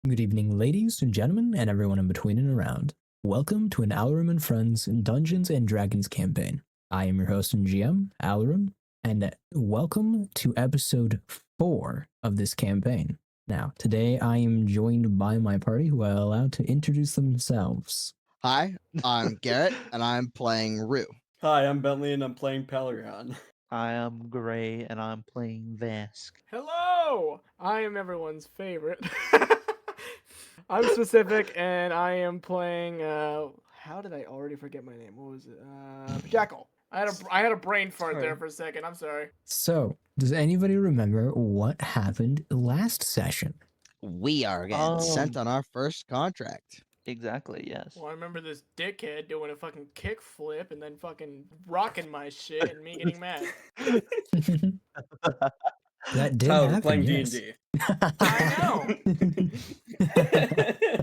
Good evening, ladies and gentlemen, and everyone in between and around. Welcome to an Alarum and Friends Dungeons and Dragons campaign. I am your host and GM, Alarum, and welcome to episode 4 of this campaign. Now, today I am joined by my party, who I allowed to introduce themselves. Hi, I'm Garrett, and I'm playing Rue. Hi, I'm Bentley, and I'm playing Pelerion. I am Gray, and I'm playing Vesk. Hello! I am everyone's favorite. I'm specific, and I am playing. How did I already forget my name? What was it? Jackal. I had a brain fart there for a second. I'm sorry. So, does anybody remember what happened last session? We are getting sent on our first contract. Exactly, yes. Well, I remember this dickhead doing a fucking kickflip and then fucking rocking my shit and me getting mad. That did Tyler, happen, playing yes. D&D. I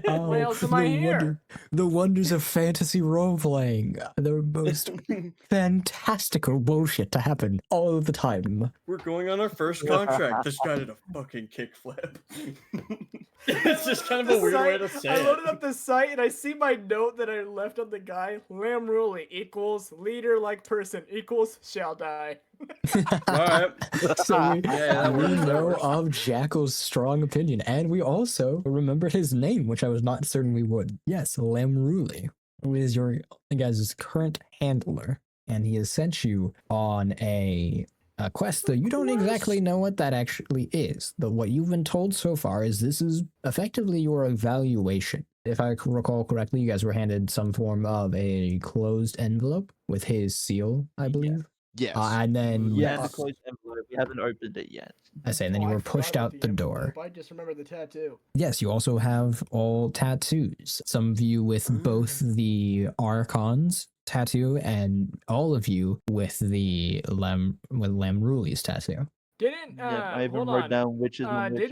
know. Why else am I here? The wonders of fantasy role-playing. The most fantastical bullshit to happen all the time. We're going on our first contract. This guy did a fucking kickflip. It's just kind of a weird way to say I it. loaded up the site and I see my note that I left on the guy. Lamb Ruley equals leader like person equals shall die. Alright. So we that we works, that know works. of Jackal's strong opinion, and we also remember his name, which I was not certain we would. Yes, Lamruli, who is your guys' current handler, and he has sent you on a quest, though you don't exactly know what that actually is. But what you've been told so far is this is effectively your evaluation. If I recall correctly, you guys were handed some form of a closed envelope with his seal, I believe. Yes. And then Yeah, the closed envelope. We haven't opened it yet. I say, and then Oh, you I were forgot pushed about out the door. envelope. I just remember the tattoo. Yes, you also have all tattoos. Some of you with both the Archon's tattoo, and all of you with the Lamruli's tattoo. Didn't Yeah, I even hold wrote on. down which is on which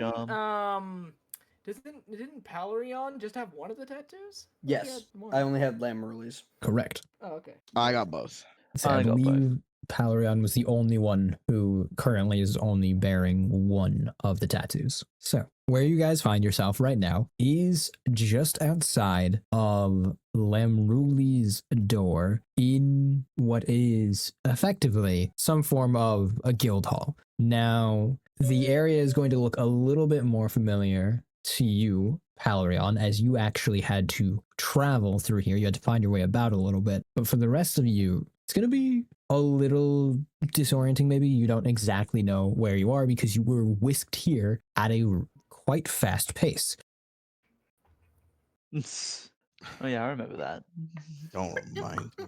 Didn't Palorion just have one of the tattoos? Yes, I only had Lamb release. Correct. Oh, okay. I got both. So I I got both. believe Palorion was the only one who currently is only bearing one of the tattoos. So where you guys find yourself right now is just outside of Lamruli's door in what is effectively some form of a guild hall. Now, the area is going to look a little bit more familiar to you, Palorion, as you actually had to travel through here. You had to find your way about a little bit. But for the rest of you, it's going to be a little disorienting. Maybe you don't exactly know where you are because you were whisked here at a quite fast pace. Oh yeah, I remember that. Don't remind me.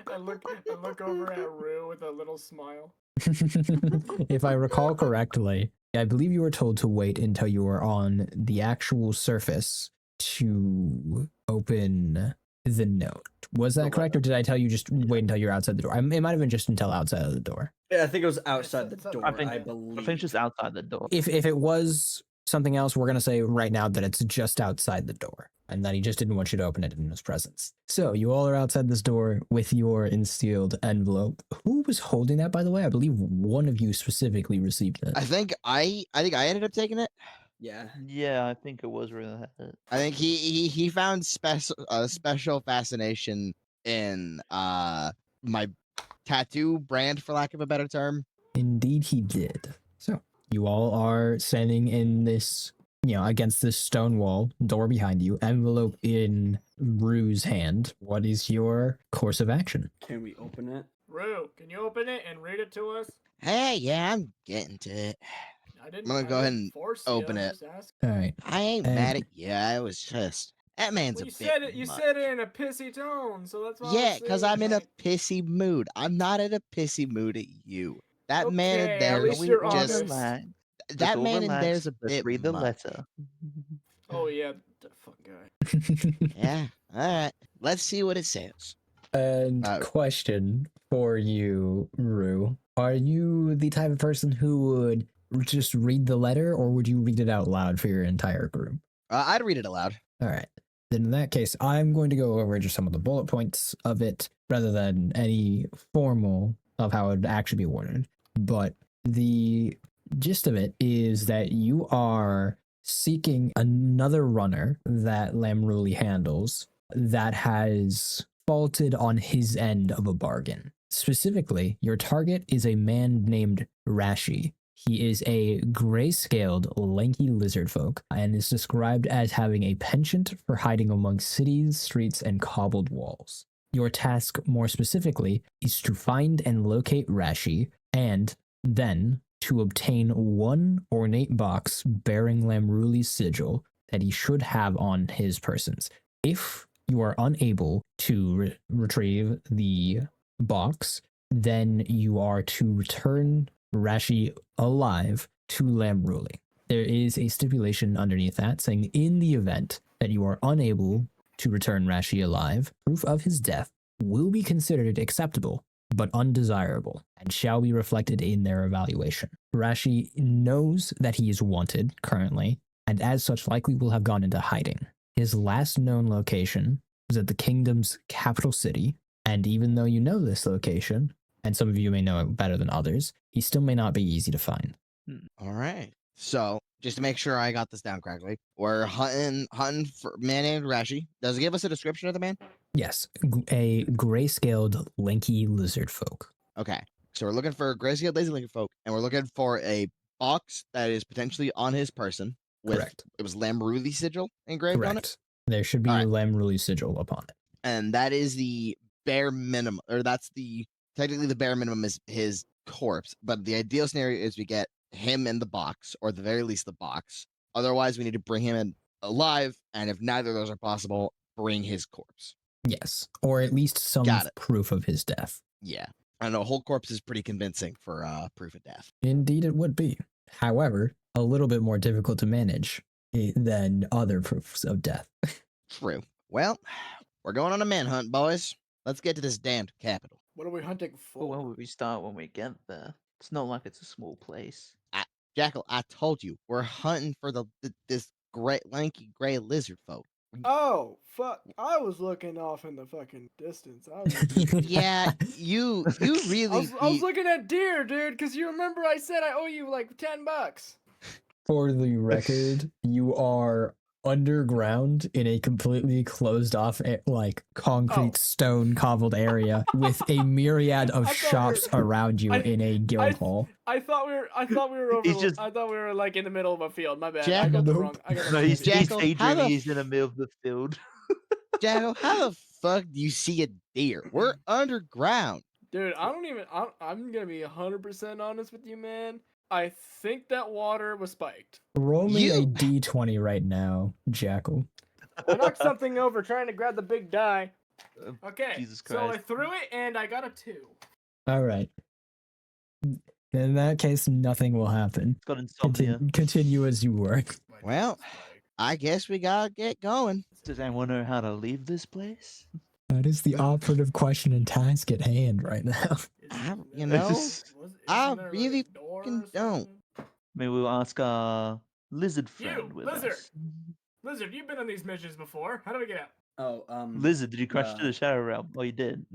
I look over at Rue with a little smile. If I recall correctly, I believe you were told to wait until you were on the actual surface to open the note. Was that correct, or did I tell you just wait until you're outside the door? It might have been just until outside of the door. Yeah, I think it was outside the It's up- door, I think- I believe. I think just outside the door. If it was something else, we're gonna say right now that it's just outside the door, and that he just didn't want you to open it in his presence. So you all are outside this door with your insealed envelope. Who was holding that, by the way? I believe one of you specifically received it. I think I ended up taking it. Yeah. Yeah, I think it was really. I think he found special fascination in my tattoo brand, for lack of a better term. Indeed, he did. So you all are standing in this, against this stone wall, door behind you, envelope in Rue's hand. What is your course of action? Can we open it? Rue, can you open it and read it to us? Hey, yeah, I'm getting to it. I didn't. I'm gonna go I ahead didn't and force open you, I it. just asked. All right. I ain't And- mad at you. I was just that man's Well, a you bit said it. You much. said it in a pissy tone, so that's why. Yeah, because I'm in a like, pissy mood. I'm not in a pissy mood at you. That man in Okay, there at least is you're just honest. Relax. that all man in relax. there's a Let's bit read the much. letter. Oh yeah, the fuck guy. Yeah. All right. Let's see what it says. And question for you, Rue. Are you the type of person who would just read the letter, or would you read it out loud for your entire group? I'd read it aloud. All right. Then in that case, I'm going to go over just some of the bullet points of it rather than any formal of how it would actually be worded. But the gist of it is that you are seeking another runner that Lamruli handles that has faulted on his end of a bargain. Specifically, your target is a man named Rashi. He is a gray-scaled, lanky lizard folk and is described as having a penchant for hiding among cities, streets, and cobbled walls. Your task, more specifically, is to find and locate Rashi, and then to obtain one ornate box bearing Lamruli's sigil that he should have on his persons. If you are unable to retrieve the box, then you are to return Rashi alive to Lamruli. There is a stipulation underneath that saying in the event that you are unable to return Rashi alive, proof of his death will be considered acceptable but undesirable and shall be reflected in their evaluation. Rashi knows that he is wanted currently, and as such likely will have gone into hiding. His last known location was at the kingdom's capital city, and even though you know this location, and some of you may know it better than others, he still may not be easy to find. All right. So just to make sure I got this down correctly, we're hunting for a man named Rashi. Does it give us a description of the man? Yes, a gray-scaled, lanky lizard folk. Okay. So we're looking for a gray-scaled lazy lizard folk, and we're looking for a box that is potentially on his person. With, Correct. It was Lamruli sigil engraved on it. Correct. There should be All a right. Lamruli sigil upon it. And that is the bare minimum, or that's technically the bare minimum is his corpse. But the ideal scenario is we get him in the box, or at the very least the box. Otherwise, we need to bring him in alive, and if neither of those are possible, bring his corpse. Yes, or at least some Got it. proof of his death. Yeah. I know, whole corpse is pretty convincing for proof of death. Indeed, it would be. However, a little bit more difficult to manage than other proofs of death. True. Well, we're going on a manhunt, boys. Let's get to this damned capital. What are we hunting Well, for? when would we start when we get there? It's not like it's a small place. Jackal, I told you, we're hunting for this lanky gray lizard folk. Oh, fuck. I was looking off in the fucking distance. I was, Yeah, you really I was looking at deer, dude, because you remember I said I owe you like $10. For the record, you are underground in a completely closed off, concrete stone cobbled area with a myriad of I thought we shops were- around you in a guild hall. I thought we were over. He's just- I thought we were like in the middle of a field. My bad. I Jackal, got the nope. wrong. I got the No, wrong he's field. Jackal, how daydreaming. the He's in the middle of the field. Jackal, how the fuck do you see a deer? We're underground. Dude, I don't even. I'm gonna be 100% honest with you, man. I think that water was spiked. Roll me a You- d20 right now, Jackal. I knocked something over trying to grab the big die. Okay, Jesus so I Christ. threw it and I got a 2. All right. In that case, nothing will happen. It's got insomnia. Continue as you were. Well, I guess we gotta get going. Does anyone know how to leave this place? That is the operative question and task at hand right now. You know, I Isn't there, like, a really door or fucking don't. something? Maybe we'll ask our lizard friend You, with lizard. us. Lizard, you've been on these missions before. How do we get out? Oh, Lizard, did you crash uh, to the shadow realm? Oh, you did.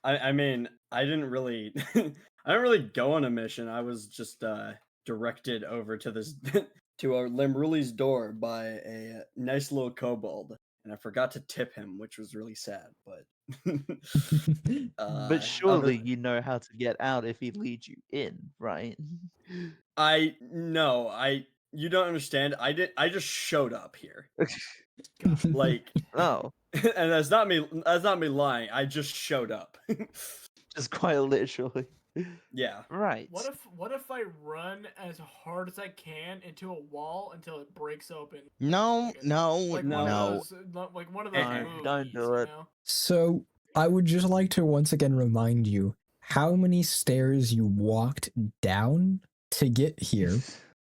I mean, I didn't really, I didn't really go on a mission. I was just directed over to this, to our Lamruli's door by a nice little kobold, and I forgot to tip him, which was really sad. But, But surely you know how to get out if he leads you in, right? you don't understand. I just showed up here, like, Oh, and that's not me. That's not me lying. I just showed up. just quite literally. Yeah. Right. What if I run as hard as I can into a wall until it breaks open? No, no, Like no. one no. of those, like one of those No, movies, don't do you it. know? So, I would just like to once again remind you how many stairs you walked down to get here,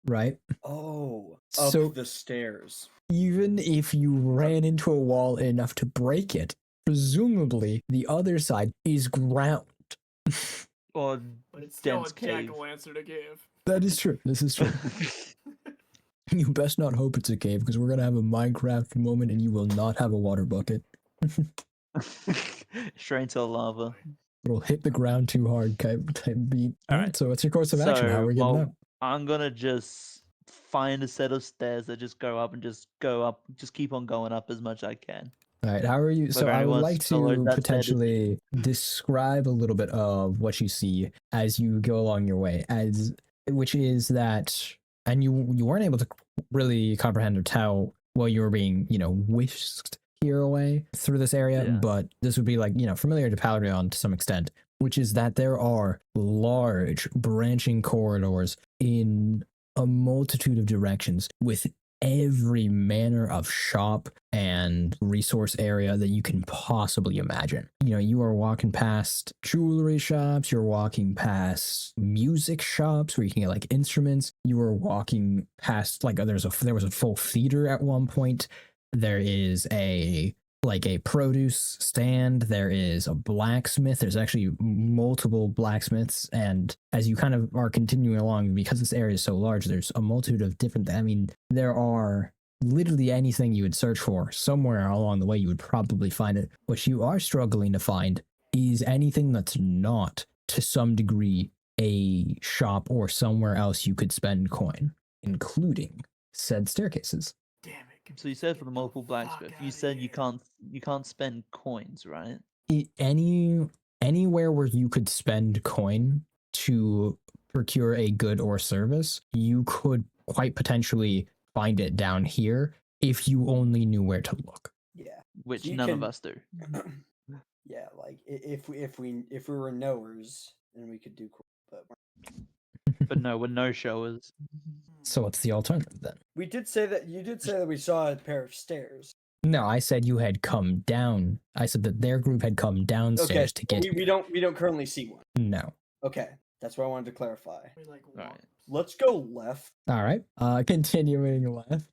right? Oh, So- up the stairs. Even if you ran into a wall enough to break it, presumably the other side is ground. Or But it's still dense a cave. jackal answer to give. That is true. This is true. You best not hope it's a cave because we're going to have a Minecraft moment and you will not have a water bucket. straight into lava. It'll hit the ground too hard type beat. All All right. right. So what's your course of action? How are we getting well, out? I'm gonna just find a set of stairs that just go up and just go up, just keep on going up as much as I can. All right, how are you? So Whether I would anyone's like followed, to that's their decision. potentially describe a little bit of what you see as you go along your way, which is that, and you weren't able to really comprehend or tell while you were being, whisked here away through this area, Yeah. but this would be like, familiar to Palarion to some extent, which is that there are large branching corridors in a multitude of directions with every manner of shop and resource area that you can possibly imagine. You are walking past jewelry shops, you're walking past music shops where you can get like instruments, you are walking past like there was a full theater at one point. There is a produce stand, there is a blacksmith, there's actually multiple blacksmiths, and as you kind of are continuing along, because this area is so large, there's a multitude of different, there are literally anything you would search for somewhere along the way, you would probably find it. What you are struggling to find is anything that's not, to some degree, a shop or somewhere else you could spend coin, including said staircases. Damn it. So you said for the Get multiple fuck blacksmith, you outta said here. you can't spend coins, right? Anywhere where you could spend coin to procure a good or service, you could quite potentially find it down here if you only knew where to look. Yeah. Which You none of can- us do. Yeah, like if we were knowers, then we could do cool. But But no, we're no showers. So what's the alternative then? we did say that you did say that we saw a pair of stairs. No, I said you had come down. I said that their group had come downstairs to get we don't currently see one. No. Okay, that's what I wanted to clarify. We like Right. walk. Let's go left. All right. Continuing left,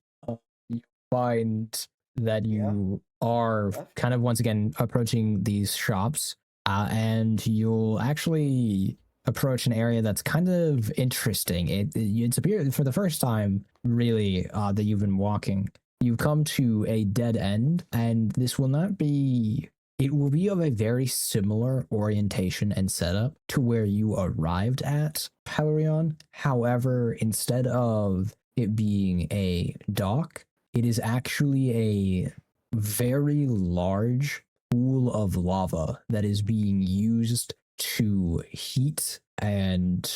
you find that you are Left. kind of once again approaching these shops, and you'll actually approach an area that's kind of interesting. It's appeared for the first time, really, that you've been walking. You've come to a dead end, and this will not be. It will be of a very similar orientation and setup to where you arrived at Palarion. However, instead of it being a dock, it is actually a very large pool of lava that is being used to heat and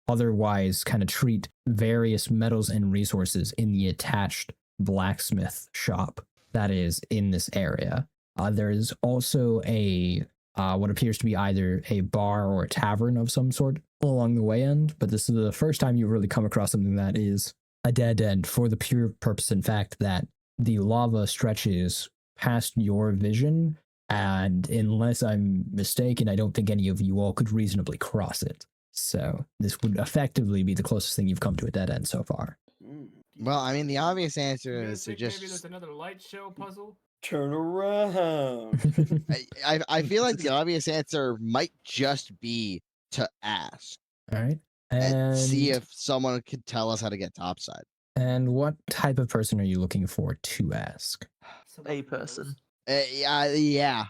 otherwise kind of treat various metals and resources in the attached blacksmith shop that is in this area. There is also a what appears to be either a bar or a tavern of some sort along the way end, but this is the first time you've really come across something that is a dead end for the pure purpose and fact that the lava stretches past your vision, and unless I'm mistaken, I don't think any of you all could reasonably cross it. So this would effectively be the closest thing you've come to a dead end so far. Well, I mean, the obvious answer You guys is to think maybe there's just. another light show puzzle? Turn around. I feel like the obvious answer might just be to ask All right. and see if someone could tell us how to get topside. And what type of person are you looking for to ask? Someone A who knows. person. Yeah.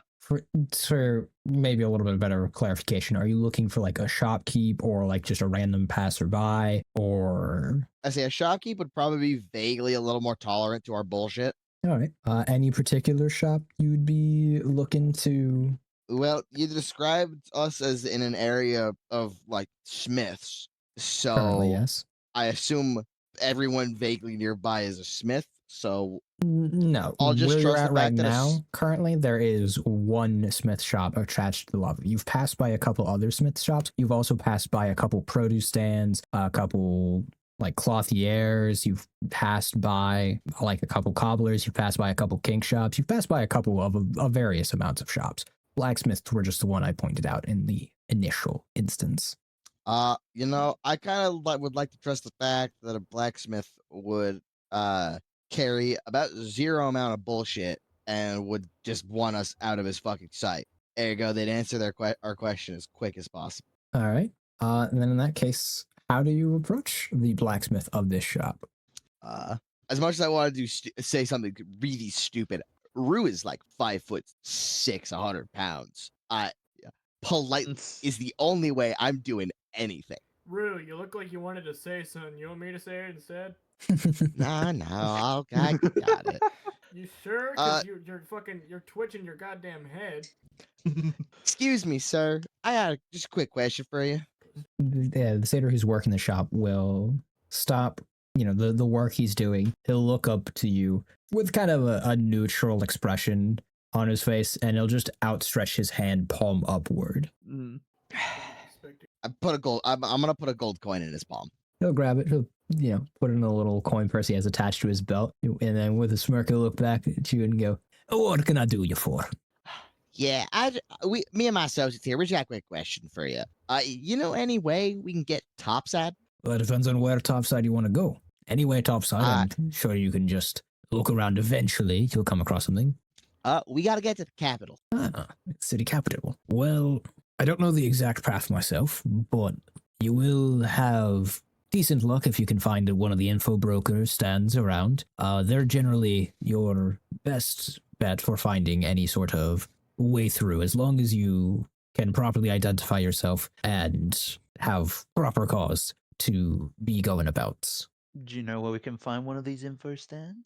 For maybe a little bit better clarification, are you looking for like a shopkeep or like just a random passerby, or I say a shopkeep would probably be vaguely a little more tolerant to our bullshit. all right, any particular shop you'd be looking to? Well, you described us as in an area of like smiths, Currently, so yes. I assume everyone vaguely nearby is a smith. So No, I'll just where you're trust the at right fact that now, currently, there is one smith shop attached to the lava. You've passed by a couple other smith shops. You've also passed by a couple produce stands, a couple like clothiers. You've passed by like a couple cobblers. You've passed by a couple kink shops. You've passed by a couple of various amounts of shops. Blacksmiths were just the one I pointed out in the initial instance. I kind of would like to trust the fact that a blacksmith would carry about zero amount of bullshit and would just want us out of his fucking sight. Ergo, they'd answer our question as quick as possible. All right. And then in that case, how do you approach the blacksmith of this shop? As much as I want to say something really stupid, Rue is like 5'6", 100 pounds. Polite is the only way I'm doing anything. Rue, you look like you wanted to say something. You want me to say it instead? No, I got it. You sure? Cause you're twitching your goddamn head. Excuse me, sir. I got just a quick question for you. Yeah, the satyr who's working the shop will stop, the work he's doing. He'll look up to you with kind of a neutral expression on his face, and he'll just outstretch his hand palm upward. Mm. I'm gonna put a gold coin in his palm. He'll grab it. He'll, put it in a little coin purse he has attached to his belt, and then with a smirk, he'll look back at you and go, "What can I do you for?" Yeah, me and my associates here. We just got a quick question for you. You know any way we can get topside? Well, it depends on where topside you want to go. Anyway, topside, I'm sure you can just look around. Eventually, you'll come across something. We gotta get to the capital. City capital. Well, I don't know the exact path myself, but you will have decent luck if you can find one of the info brokers stands around. They're generally your best bet for finding any sort of way through, as long as you can properly identify yourself and have proper cause to be going about. Do you know where we can find one of these info stands?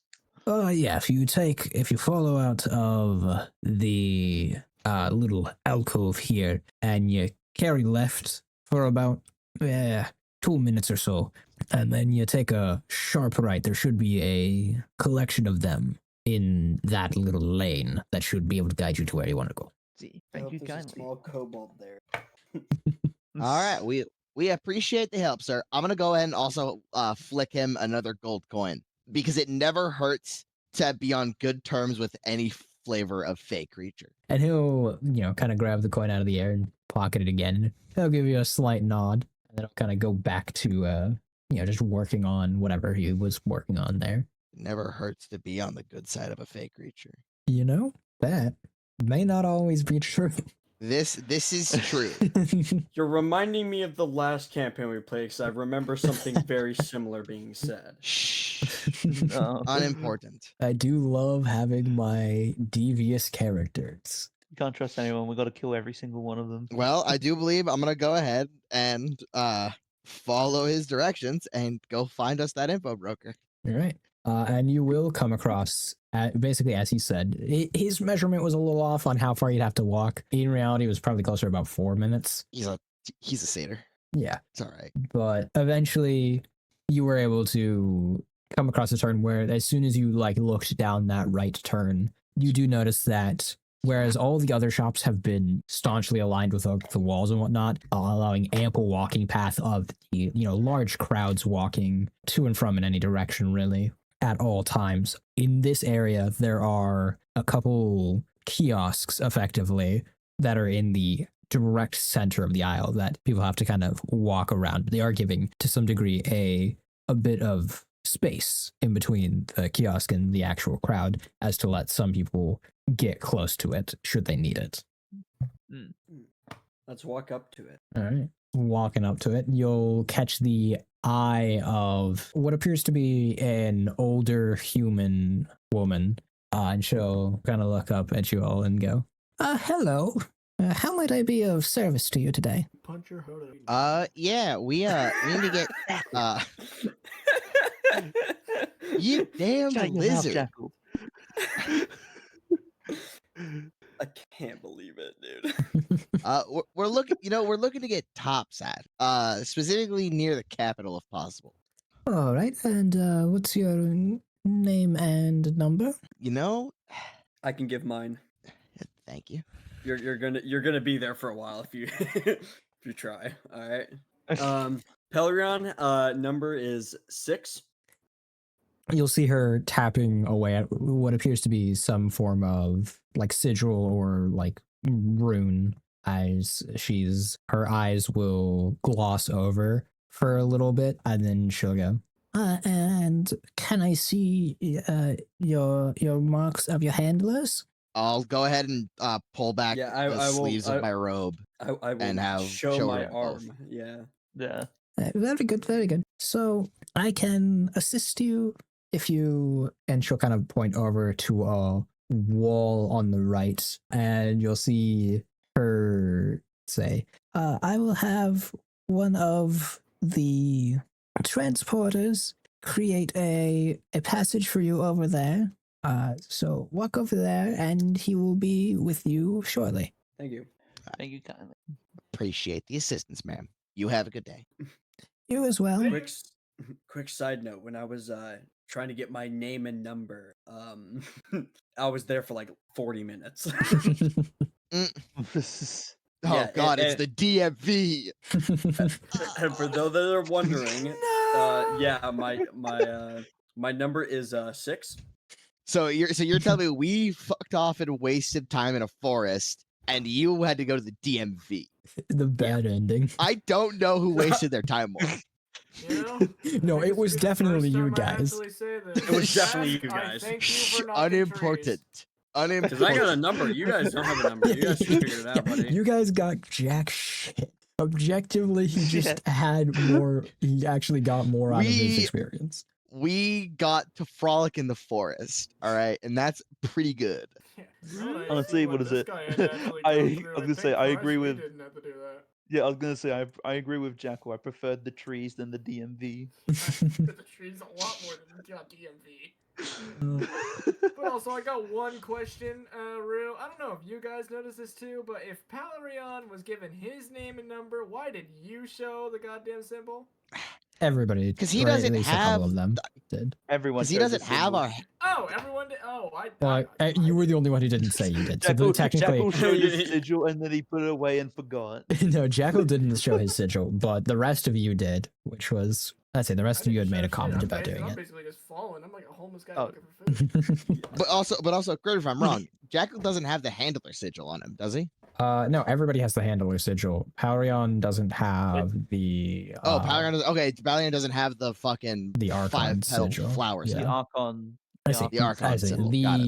Yeah, if you follow out of the little alcove here and you carry left for about 2 minutes or so, and then you take a sharp right, there should be a collection of them in that little lane that should be able to guide you to where you want to go. See, I thank hope you there's a kindly. small kobold there. All right, we appreciate the help, sir. I'm gonna go ahead and also flick him another gold coin because it never hurts to be on good terms with any flavor of fake creature. And he'll, kind of grab the coin out of the air and pocket it again. He'll give you a slight nod, and then he'll kind of go back to, just working on whatever he was working on there. It never hurts to be on the good side of a fake creature. That may not always be true. This is true. You're reminding me of the last campaign we played because I remember something very similar being said. Shh. No. Unimportant. I do love having my devious characters. You can't trust anyone. We got to kill every single one of them. Well, I do believe I'm gonna go ahead and follow his directions and go find us that info broker. All right. And you will come across, basically, as he said, his measurement was a little off on how far you'd have to walk. In reality, it was probably closer to about 4 minutes. He's a satyr. Yeah. It's all right. But eventually, you were able to come across a turn where, as soon as you looked down that right turn, you do notice that whereas all the other shops have been staunchly aligned with the walls and whatnot, allowing ample walking path of the large crowds walking to and from in any direction, really, at all times. In this area, there are a couple kiosks, effectively, that are in the direct center of the aisle that people have to kind of walk around. They are giving, to some degree, a bit of space in between the kiosk and the actual crowd as to let some people get close to it should they need it. Let's walk up to it. All right. Walking up to it, you'll catch the eye of what appears to be an older human woman, and she'll kind of look up at you all and go, hello. How might I be of service to you today? Punch your hood. Yeah, we need to get you damn Shut your mouth, lizard. Jackal. I can't believe it, dude. We're looking, we're looking to get topside, specifically near the capital if possible. All right. And what's your name and number? I can give mine. Thank you. You're gonna be there for a while if you if you try. All right. Pelerion, number is 6. You'll see her tapping away at what appears to be some form of sigil or rune, as her eyes will gloss over for a little bit, and then she'll go, and can I see your marks of your handlers? I'll go ahead and pull back Yeah, the I will- sleeves of my robe. I will And have show my showroom both. arm. Yeah. Yeah. Very good, very good. So I can assist you if you, and she'll kind of point over to a wall on the right, and you'll see her say, I will have one of the transporters create a passage for you over there. So walk over there, and he will be with you shortly. Thank you. Thank you kindly. Appreciate the assistance, ma'am. You have a good day. You as well. Thank- Quick, quick side note: when I was trying to get my name and number, I was there for like 40 minutes. Oh Yeah, God, it's it- the DMV. And for those that are wondering, yeah, my number is 6. So you're telling me we fucked off and wasted time in a forest, and you had to go to the DMV. The bad ending. I don't know who wasted their time more. You know? No, I think it this was will be the definitely first you time I guys. actually say this. It was definitely Jack, you I guys. thank you for knocking Unimportant. trees. Because I got a Unimportant. number. You guys don't have a number. You guys should figure it out, buddy. You guys got jack shit. Objectively, he just had more. He actually got more out of his We- experience. We got to frolic in the forest, all right, and that's pretty good. Yeah, now that I Honestly, see what is this it? guy had to actually I go was through, gonna think say, I agree Crush, we with- didn't have to do that. Yeah, I was gonna say I agree with Jacko. I preferred the trees than the DMV. The trees a lot more than DMV. But also, I got one question, real. I don't know if you guys noticed this too, but if Palarion was given his name and number, why did you show the goddamn symbol? Everybody, 'Cause he or doesn't at least a couple have of them did. Everyone. Because he chose a doesn't have symbol. our. Oh, everyone did. Oh, Well, you were the only one who didn't say you did. So Jackal, technically, Jackal showed his sigil and then he put it away and forgot. no, Jackal didn't show his sigil, but the rest of you did, which was, I'd say the rest of you had made a comment about doing I'm it. basically just following. I'm like a homeless guy Oh. looking for food. But also, correct if I'm wrong. Jackal doesn't have the handler sigil on him, does he? No, everybody has the handler sigil. Palarion doesn't have the. Oh, Palarion doesn't. Okay, Palarion doesn't have the fucking The Archon 5 petal sigil. flower Yeah. The sigil. Archon. I see. The Archon I see. symbol. Got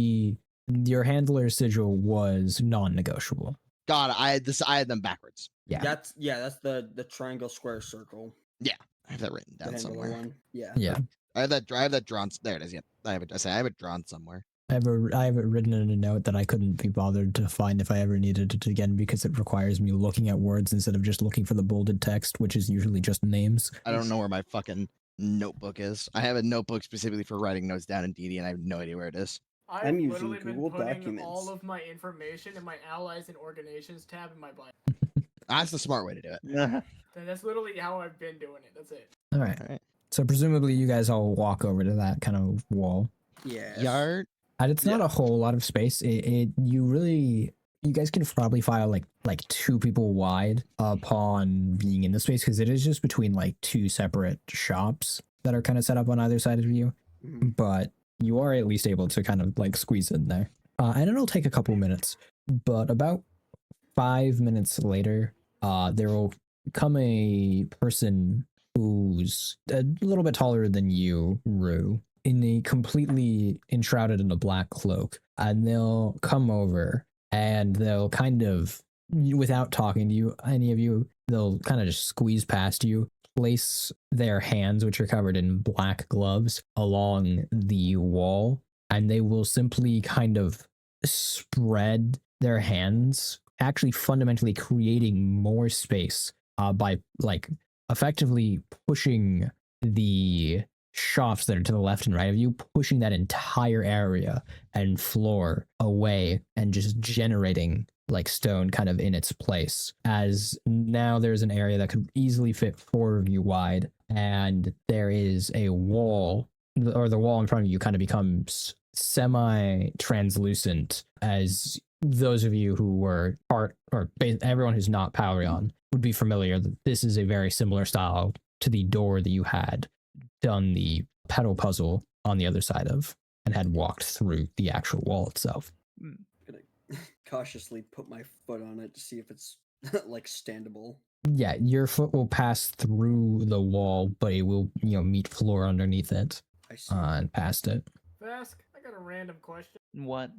Your handler sigil was non-negotiable. God, I had them backwards. Yeah. That's the triangle, square, circle. I have that written The down handler somewhere. one. Yeah. Yeah. I have that drawn. There it is. Yeah, I have it drawn somewhere. I have it written in a note that I couldn't be bothered to find if I ever needed it again because it requires me looking at words instead of just looking for the bolded text, which is usually just names. I don't know where my fucking notebook is. I have a notebook specifically for writing notes down in DD, and I have no idea where it is. I've I'm using literally been Google putting Documents. all of my information in my allies and organizations tab in my bio. That's the smart way to do it. That's literally how I've been doing it. That's it. All right. All right. So presumably you guys all walk over to that kind of wall. Yeah. Yard. And it's not a whole lot of space. You guys can probably file like 2 people wide upon being in the space because it is just between like 2 separate shops that are kind of set up on either side of you. Mhm. But you are at least able to kind of like squeeze in there. And it'll take a couple minutes. But about 5 minutes later, there will come a person who's a little bit taller than you, Rue, in a completely enshrouded in a black cloak, and they'll come over and they'll kind of, without talking to you, any of you, they'll kind of just squeeze past you, place their hands, which are covered in black gloves, along the wall, and they will simply kind of spread their hands, actually fundamentally creating more space by like effectively pushing the shops that are to the left and right of you, pushing that entire area and floor away and just generating like stone kind of in its place. As now there's an area that could easily fit 4 of you wide, and there is a wall, or the wall in front of you kind of becomes semi-translucent, as those of you who were everyone who's not Palarion would be familiar that this is a very similar style to the door that you had done the petal puzzle on the other side of and had walked through the actual wall itself. Gonna cautiously put my foot on it to see if it's like standable. Yeah, your foot will pass through the wall, but it will, meet floor underneath it I see. and past it. Vask, I got a random question. What?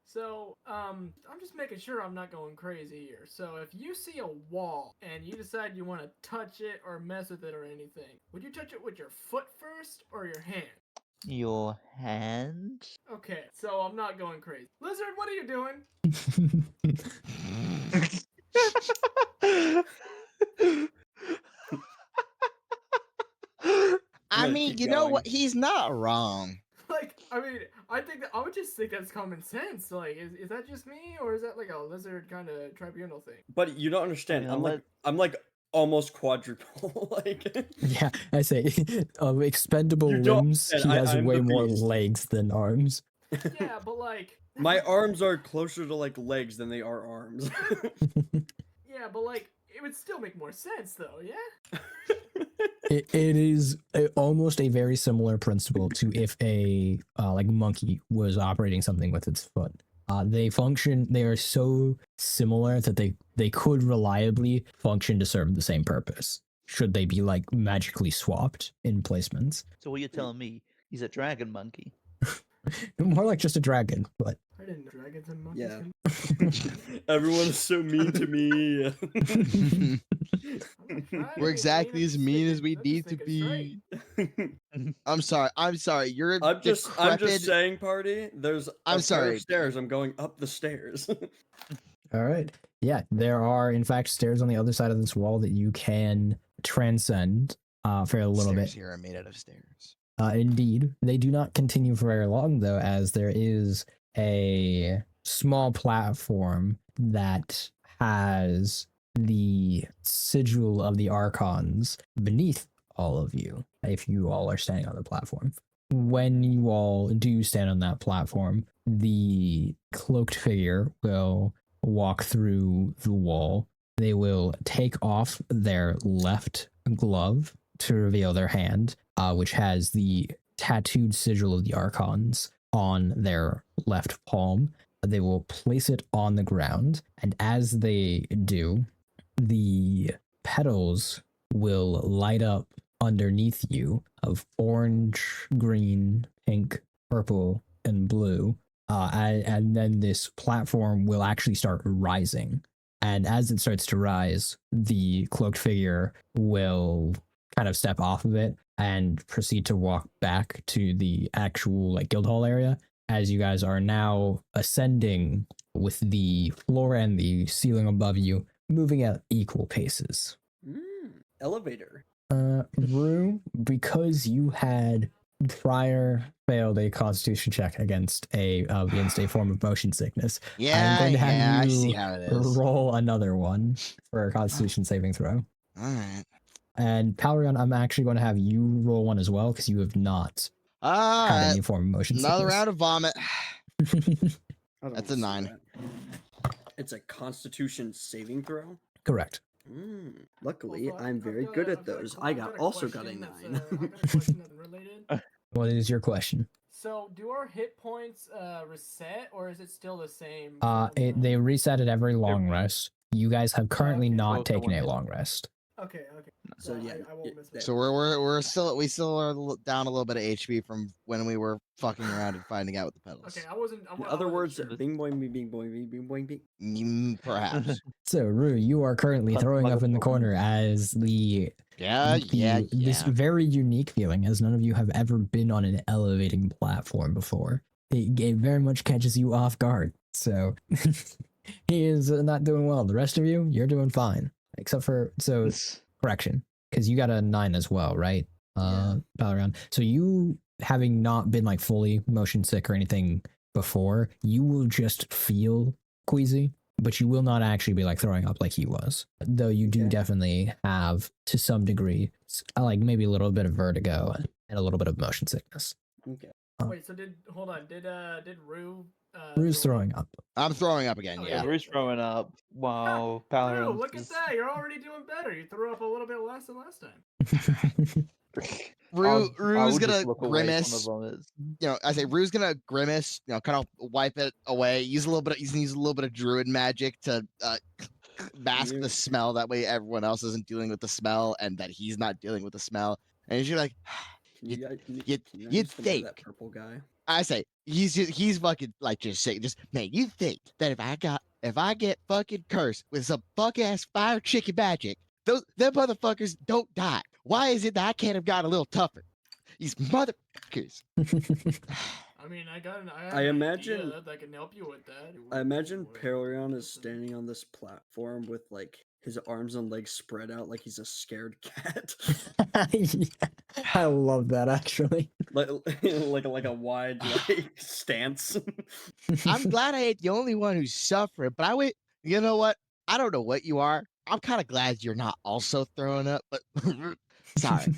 So, I'm just making sure I'm not going crazy here. So, if you see a wall and you decide you want to touch it or mess with it or anything, would you touch it with your foot first or your hand? Your hand? Okay, so I'm not going crazy. Lizard, what are you doing? I Yeah, mean, keep you know going. what? He's not wrong. Like, I mean, I would just think that's common sense. Like, is that just me, or is that like a lizard kind of tribunal thing? But you don't understand. mean, I'm like almost quadruple. Like Yeah, I say, of expendable You don't limbs, understand. he has I'm way the more beast. legs than arms. Yeah, but like, my arms are closer to like legs than they are arms. yeah, but like, it would still make more sense though. Yeah. It is almost a very similar principle to if a like monkey was operating something with its foot. They function. They are so similar that they could reliably function to serve the same purpose. Should they be like magically swapped in placements? So what you're telling me? He's a dragon monkey. More like just a dragon, but I didn't know dragons and monkeys. Yeah. can- Everyone is so mean to me. I'm not trying to We're be exactly I'm as just mean as thinking- we I'm just need to thinking straight. be. I'm sorry. You're I'm decrepit. just saying, party. There's a I'm pair sorry. of stairs. I'm going up the stairs. all right. Yeah, there are in fact stairs on the other side of this wall that you can transcend for a little Stairs bit. here are made out of stairs. Indeed, they do not continue for very long though, as there is a small platform that has the sigil of the archons beneath all of you, if you all are standing on the platform. When you all do stand on that platform, the cloaked figure will walk through the wall. They will take off their left glove to reveal their hand, which has the tattooed sigil of the archons on their left palm. They will place it on the ground, and as they do, the petals will light up underneath you of orange, green, pink, purple, and blue. And then this platform will actually start rising. And as it starts to rise, the cloaked figure will kind of step off of it and proceed to walk back to the actual like guild hall area, as you guys are now ascending with the floor and the ceiling above you moving at equal paces. Elevator. Rue, because you had prior failed a constitution check against a in-state form of motion sickness, Yeah, I'm going to have I see you how it is. roll another one for a constitution saving throw. All right. And Palrion, I'm actually going to have you roll one as well because you have not All had right. any form of motion Another sickness. round of vomit. I don't That's wanna a see 9. that. It's a Constitution saving throw. Correct. Luckily, Also, I'm I've very got good a- at I've got a those. que- I I've got got a also got a question that's, 9. I've got a question that's related. What is your question? So, do our hit points reset, or is it still the same? from, They reset at every long rest. You guys have currently okay. not Both the taken a one- long rest. Okay. So Well, yeah, I won't miss that. So we still are down a little bit of HP from when we were fucking around and finding out with the pedals. Okay, I wasn't. In other words, bing boing bing boing bing boing bing. Perhaps. So, Rue, you are currently That's throwing like up a in the problem. corner as this very unique feeling, as none of you have ever been on an elevating platform before. It very much catches you off guard. So he is not doing well. The rest of you, you're doing fine, except for correction, because you got a 9 as well, right? Valerian. So you, having not been like fully motion sick or anything before, you will just feel queasy, but you will not actually be like throwing up like he was. Though you do Okay. definitely have, to some degree, like maybe a little bit of vertigo and a little bit of motion sickness. Okay. Wait. So did Rue? Rue's throw up? throwing up. I'm throwing up again. Oh, Yeah. Rue's throwing up. Wow, Rue, Palrion. look at that! You're already doing better. You threw up a little bit less than last time. Rue's gonna look grimace. Away from the vomits. I say Rue's gonna grimace. Kind of wipe it away. Use a little bit. Use a little bit of druid magic to mask the smell. That way, everyone else isn't dealing with the smell, and that he's not dealing with the smell. And you're like, You'd you'd think. that purple guy. I say he's fucking like just saying, man, you think that if I get fucking cursed with some fuck ass fire chicken magic, them motherfuckers don't die. Why is it that I can't have got a little tougher? These motherfuckers. I mean, I imagine- that can help you with that. I imagine Paralion is standing on this platform with like his arms and legs spread out like he's a scared cat. I love that actually. like a wide like stance. I'm glad I ain't the only one who's suffering, but you know what? I don't know what you are. I'm kind of glad you're not also throwing up, but sorry.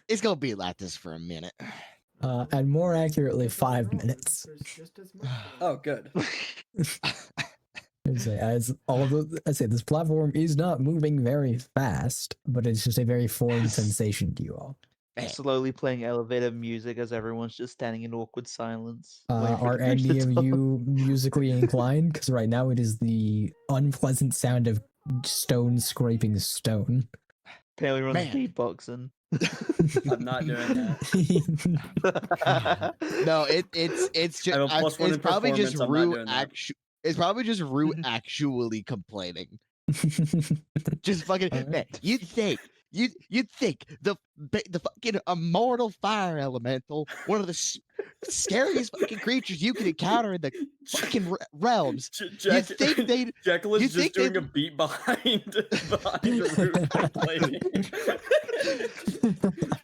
It's going to be like this for a minute. And more accurately, 5 minutes. There's just as much. Oh, good. I'd say this platform is not moving very fast, but it's just a very foreign sensation to you all. Slowly playing elevator music as everyone's just standing in awkward silence. waiting for Are it to reach the any of top. you musically inclined? Because right now it is the unpleasant sound of stone scraping stone. Paley runs Man. beatboxing. I'm not doing that. No, it's I have a just plus one it's in probably just performance, I'm not Rue doing that. it's probably just Rue actually complaining. Just fucking Alright. man, you'd think the fucking immortal fire elemental, one of the scariest fucking creatures you can encounter in the fucking realms. You'd think they'd Jekyll is you'd just think doing they'd- a beat behind the roof.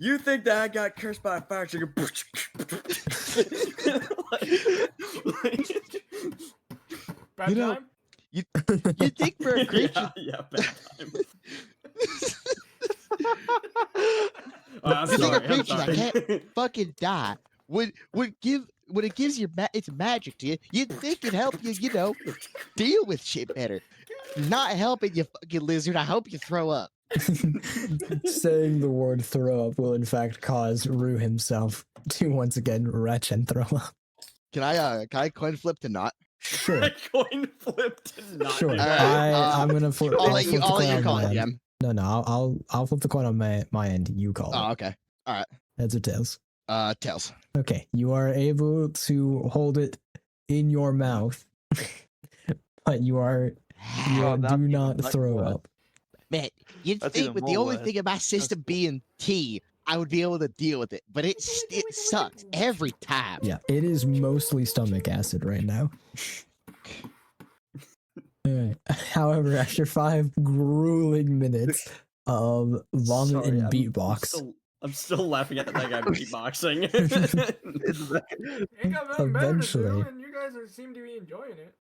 You think that I got cursed by a fire chicken? Bad You know, time? you'd think for a creature yeah, bad time. I'm You think a sorry. I'm creature that sorry. fucking die would give when it gives your its magic to you, you'd think it'd help you, deal with shit better. Not helping you, fucking lizard. I hope you throw up. Saying the word throw up will in fact cause Rue himself to once again retch and throw up. Can I coin flip to not? Sure. A coin flipped. Not Sure. do Alright, that. I'm gonna flip. I'll let flip you the coin on call my it, end. DM. No, I'll flip the coin on my end. You call Oh, it. okay. Heads or tails. Tails. Okay, you are able to hold it in your mouth, but you Oh, that's do even not much throw worse. up. Man, you'd That's think even with the more only worse. thing of my system being tea, I would be able to deal with it, but it sucks every time. Yeah, it is mostly stomach acid right now. Alright. However, after 5 grueling minutes of vomit Sorry, and I'm beatbox, I'm still laughing at that guy beatboxing. Ain't got nothing better to do, Eventually. and you guys seem to be enjoying it.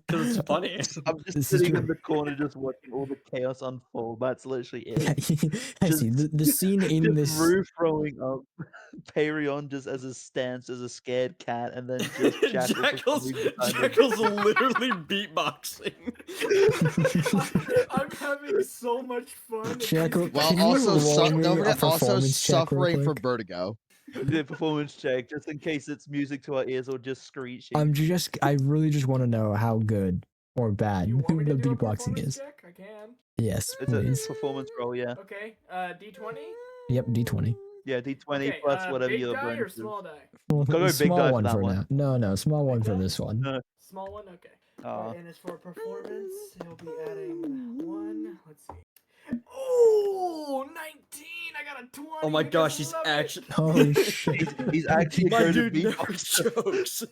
Because it's funny. I'm just This is sitting true. in the corner just watching all the chaos unfold. That's literally Yeah, it. I see. The scene in just this. Rue throwing up, Perion just as a stance, as a scared cat, and then just Jekyll's Jackals literally beatboxing. I'm having so much fun. Jekyll, While can you also roll me don't a forget also performance check real suffering from quick? vertigo. Do a performance check just in case it's music to our ears or just screeching. I really just want to know how good or bad You want me the to do a beatboxing performance is. check? I can. Yes, It's a please. performance roll, yeah. Okay. D20. Yep, D20. Yeah, D20 Okay, plus whatever big your die or bonus is. small die? Well, Gotta go big small die for one that for one. now. No, small one Big for die? this one. Small one. Okay. Aw. Alright, and as for performance, he'll be adding 1. Let's see. Oh, 19! I got a 20. Oh my You guys gosh, he's love it. actually. Holy shit! He's actually a My good dude never beatboxer. jokes.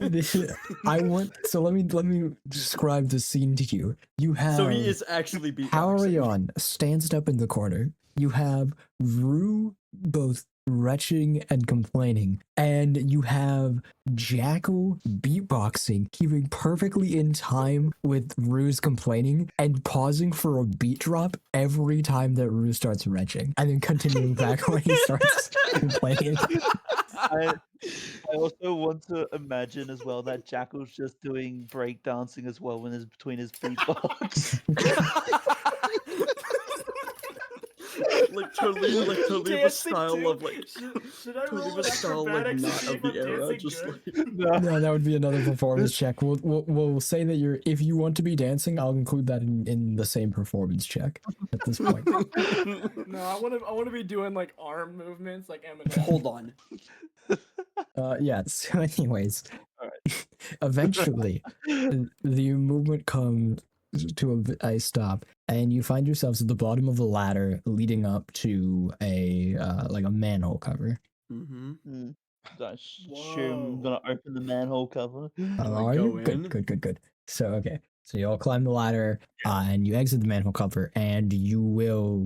So let me describe the scene to you. You have So he is actually beatboxing. Haorion stands up in the corner. You have Rue both retching and complaining, and you have Jackal beatboxing, keeping perfectly in time with Rue's complaining and pausing for a beat drop every time that Rue starts retching, and then continuing back when he starts complaining. I also want to imagine as well that Jackal's just doing breakdancing as well when it's between his beatbox. like totally the Dancing style too? of like Should I totally roll the an style like acrobatics to not see of if the I'm era, dancing just good? like No. No, that would be another performance check. We'll say that if you want to be dancing, I'll include that in the same performance check at this point. No, I want to be doing like arm movements like Eminem. hold on. Yeah, so anyways, eventually the movement comes to a stop, and you find yourselves at the bottom of the ladder leading up to a like a manhole cover. Mm-hmm. So I assume I'm Whoa. gonna open the manhole cover. Oh, I are go you? in. Good. So okay. So you all climb the ladder and you exit the manhole cover, and you will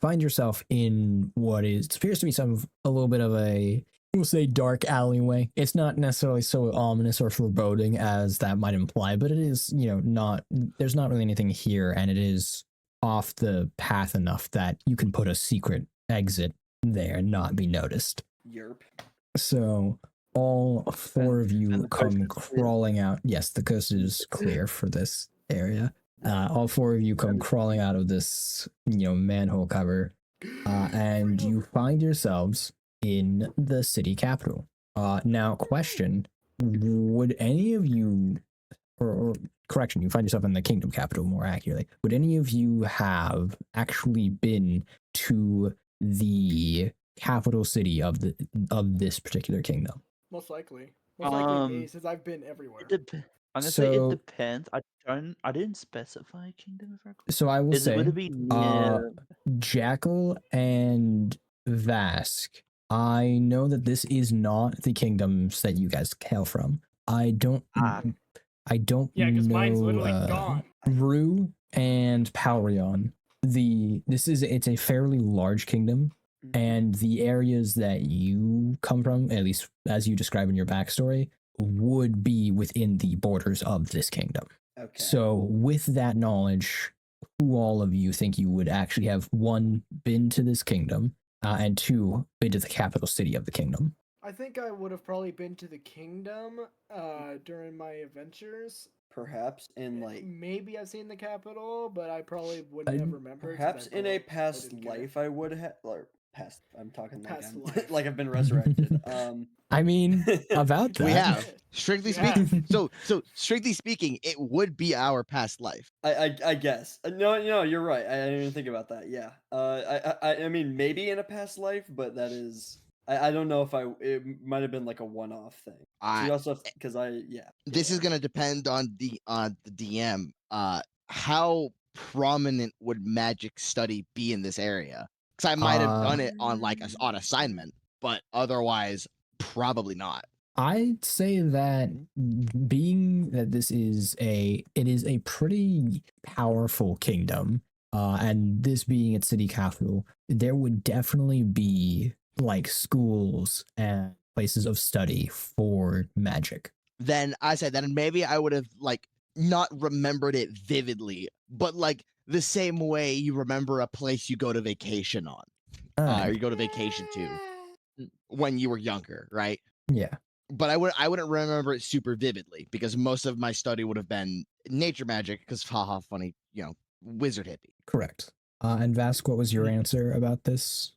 find yourself in what appears to be a little bit of a, we'll say, dark alleyway. It's not necessarily so ominous or foreboding as that might imply, but it is, there's not really anything here, and it is off the path enough that you can put a secret exit there and not be noticed. Yerp. So all four of you the coast come is clear. crawling out. Yes, the coast is clear for this area. All four of you come crawling out of this, manhole cover, and you find yourselves in the city capital. Now, question: would any of you, or correction, you find yourself in the kingdom capital more accurately? Would any of you have actually been to the capital city of this particular kingdom? Most likely me, Um, since I've been everywhere. I'm gonna say it So- depends. I didn't specify kingdom if I recall. So I will Would say, it be near? Jackal and Vask, I know that this is not the kingdoms that you guys hail from. I don't Ah. Yeah, because mine's know, literally gone. Rue and Palrion. It's a fairly large kingdom, and the areas that you come from, at least as you describe in your backstory, would be within the borders of this kingdom. Okay. So with that knowledge, who all of you think you would actually have, one, been to this kingdom, and two, been to the capital city of the kingdom? I think I would have probably been to the kingdom during my adventures. Perhaps in like Maybe I've seen the capital, but I probably wouldn't have remembered. 'cause perhaps I in a broke, I past didn't care. life I would have, or past. I'm talking like Past I'm life. like I've been resurrected. I mean, about that. We have, strictly Yeah. speaking. So strictly speaking, it would be our past life. I guess. No, you're right. I didn't even think about that. Yeah. I mean, maybe in a past life, but that is. I don't know if it might have been like a one-off thing. So you also because This is gonna depend on the DM. How prominent would magic study be in this area? Because I might have done it on on assignment, but otherwise probably not. I'd say that, being that it is a pretty powerful kingdom, and this being its city capital, there would definitely be like schools and places of study for magic. Then I said then maybe I would have like not remembered it vividly, but like the same way you remember a place you go to vacation on, or you go to vacation to when you were younger, right? Yeah, But I wouldn't remember it super vividly because most of my study would have been nature magic because haha funny, wizard hippie. correct. And Vask, what was your answer about this?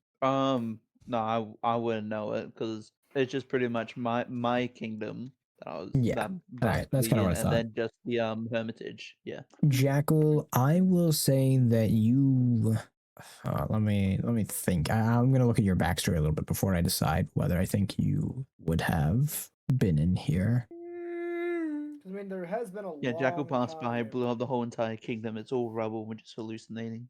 No, I wouldn't know it because it's just pretty much my kingdom that I was. Yeah. That I'm Alright, that's kinda basically what I in, thought. and then just the hermitage. Yeah. Jackal, I will say that you. Let me think. I'm gonna look at your backstory a little bit before I decide whether I think you would have been in here. I mean, there has been a Yeah, Jackal long passed by, time. blew up the whole entire kingdom. It's all rubble. We're just hallucinating.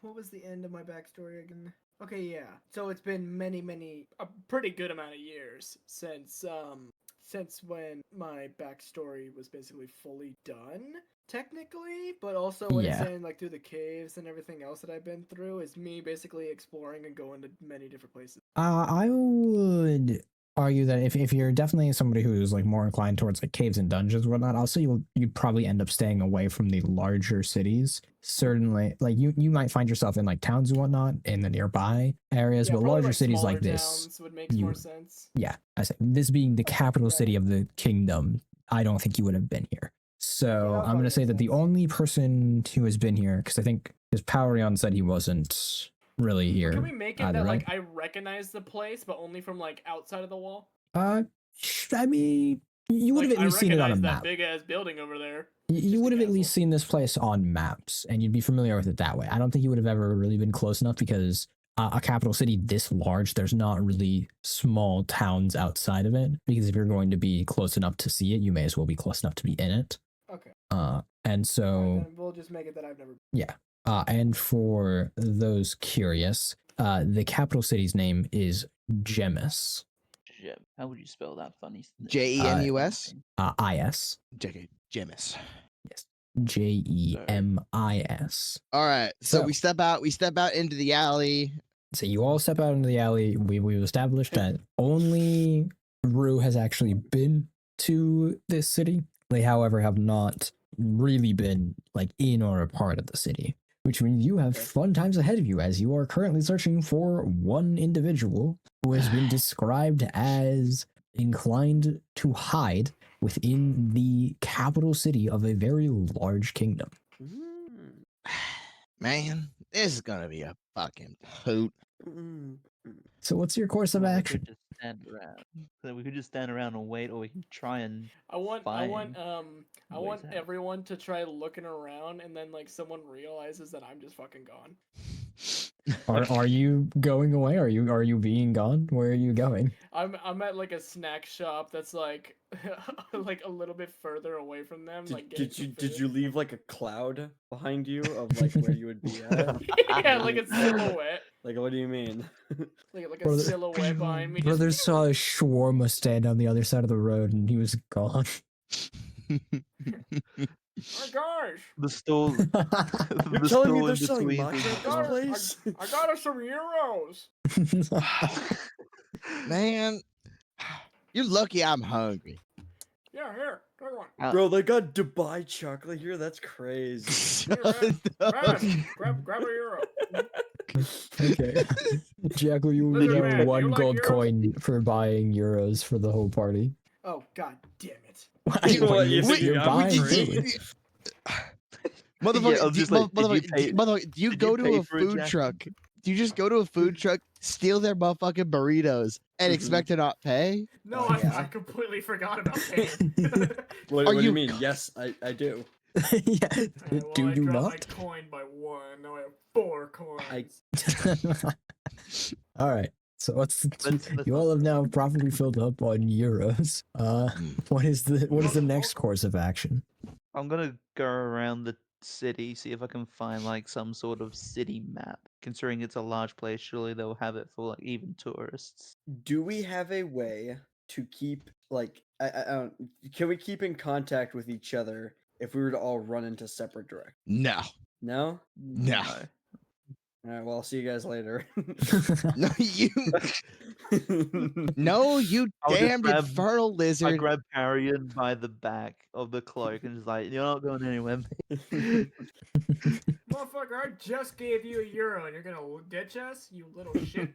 What was the end of my backstory again? Okay, yeah. So it's been a pretty good amount of years since when my backstory was basically fully done, technically, but also what it's Yeah. saying, like, through the caves and everything else that I've been through is me basically exploring and going to many different places. I would argue that if you're definitely somebody who's like more inclined towards like caves and dungeons and whatnot, I'll say you'd probably end up staying away from the larger cities. Certainly, like you might find yourself in like towns and whatnot in the nearby areas, Yeah, but probably, larger like, cities smaller like this, towns would make you- more sense. yeah, I say this being the capital yeah. city of the kingdom, I don't think you would have been here. So that I'm probably gonna say makes that the sense. only person who has been here, because I think because Powerion said he wasn't really here. Can we make it either, that right? like I recognize the place, but only from like outside of the wall? I mean, you would have at least seen it on a recognize map. that big ass building over there. You just would a have at castle. least seen this place on maps, and you'd be familiar with it that way. I don't think you would have ever really been close enough because a capital city this large, there's not really small towns outside of it. Because if you're going to be close enough to see it, you may as well be close enough to be in it. Okay. And so Alright, then we'll just make it that I've never. yeah. And for those curious, the capital city's name is Gemus. Gem. How would you spell that funny? Jemus. IS. JK Jemus. Yes. Jemis. All right. So So- we step out into the alley. So you all step out into the alley. We've established that only Rue has actually been to this city. They, however, have not really been like in or a part of the city, which means you have fun times ahead of you as you are currently searching for one individual who has been described as inclined to hide within the capital city of a very large kingdom. Man, this is gonna be a fucking hoot. So what's your course of Or action? We could just stand around. So we could just stand around and wait, or we can try and. I want ways out. everyone to try looking around, and then like someone realizes that I'm just fucking gone. Are you going away? Are you being gone? Where are you going? I'm at like a snack shop that's like like a little bit further away from them. Like getting Did some you food. leave like a cloud behind you of like where you would be at? Yeah, like a silhouette, Like what do you mean? like a Brother- silhouette behind me. just- Brother saw a shawarma stand on the other side of the road and he was gone. Oh gosh, The stall. You're the telling me stall they're in selling between matcha is at this gone. place? I got us some euros. Man, you're lucky I'm hungry. Yeah, here, take one. Bro, they got Dubai chocolate here. That's crazy. Man, grab a euro. Okay. Jack, will you Listen, give man, do you one like gold euros? coin for buying euros for the whole party? Oh god damn it. You know what, you think You're you got me buying free? food. Motherfucker, I was just like, did you pay- motherfucker, do you did go you to pay a for it, food Jack? truck? Do you just go to a food truck, steal their motherfucking burritos, and Mhm. expect to not pay? No, Oh, I yeah. completely forgot about paying. What Are do you- you mean? Yes, I do. Yeah. Well, Do I you dropped my not? coin by one. Now I have 4 coins. All right. So what's Let's you all have now properly filled up on euros. What is the next course of action? I'm gonna go around the city, see if I can find like some sort of city map. Considering it's a large place, surely they'll have it for like even tourists. Do we have a way to keep like I don't, can we keep in contact with each other if we were to all run into separate directions? No. No? No. All right, well, I'll see you guys later. No, you. No, you I'll just damned grab- infernal I lizard. grab Carrion by the back of the cloak and just like, you're not going anywhere. Motherfucker, I just gave you a euro and you're gonna ditch us? You little shit.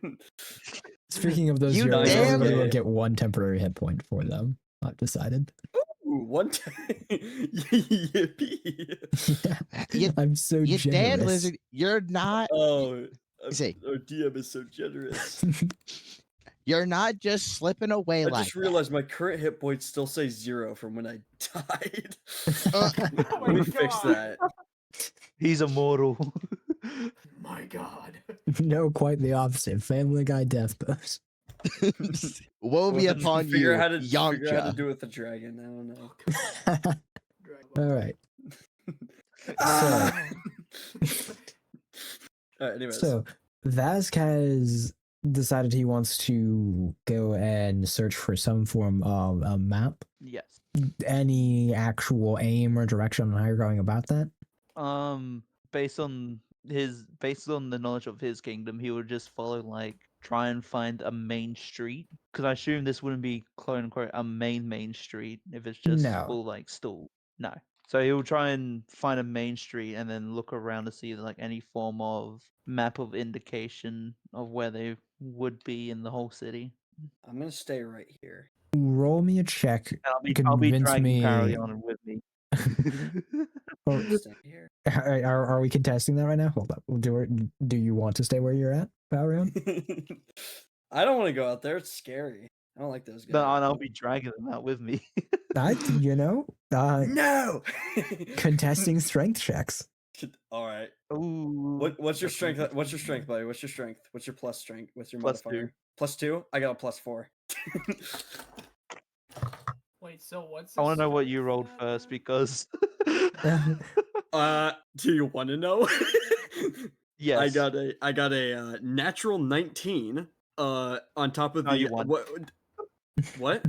Speaking of those You euros, damn everybody will it. get one temporary hit point for them. I've decided. Ooh, one time. Yippee. You- I'm so You generous. damned lizard. You're not. Oh, See. our DM is so generous. You're not just slipping away I like just realized my current hit points still say 0 from when I died. Uh, Oh Let my me fix God. that. He's immortal. My god. No, quite the opposite. Family Guy death pose. that. Woe be Well, upon Figure you, out how to figure out how to Yamcha. do it with the dragon. I don't know. All right. All right, anyways. So Vasquez decided he wants to go and search for some form of a map. Yes. Any actual aim or direction on how you're going about that? Based on the knowledge of his kingdom, he would just follow like try and find a main street. Because I assume this wouldn't be quote unquote a main street if it's just No. full like stall. No. So he'll try and find a main street and then look around to see like any form of map of indication of where they would be in the whole city. I'm gonna stay right here. Roll me a check. And I'll be Convince dragging me. Carrion with me. Or- Stay here. are we contesting that right now? Hold up. Do you want to stay where you're at, Valrion? I don't want to go out there. It's scary. I don't like those guys. No, and I'll be dragging them out with me. No. Contesting strength checks. All right. Ooh. What's your strength? What's your strength, buddy? What's your strength? What's your plus strength? What's your +2. modifier? +2. I got a +4. Wait, so what's I want to know what strength you rolled again? first because. Do you want to know? Yes. I got a natural 19. On top of No, the you won. What?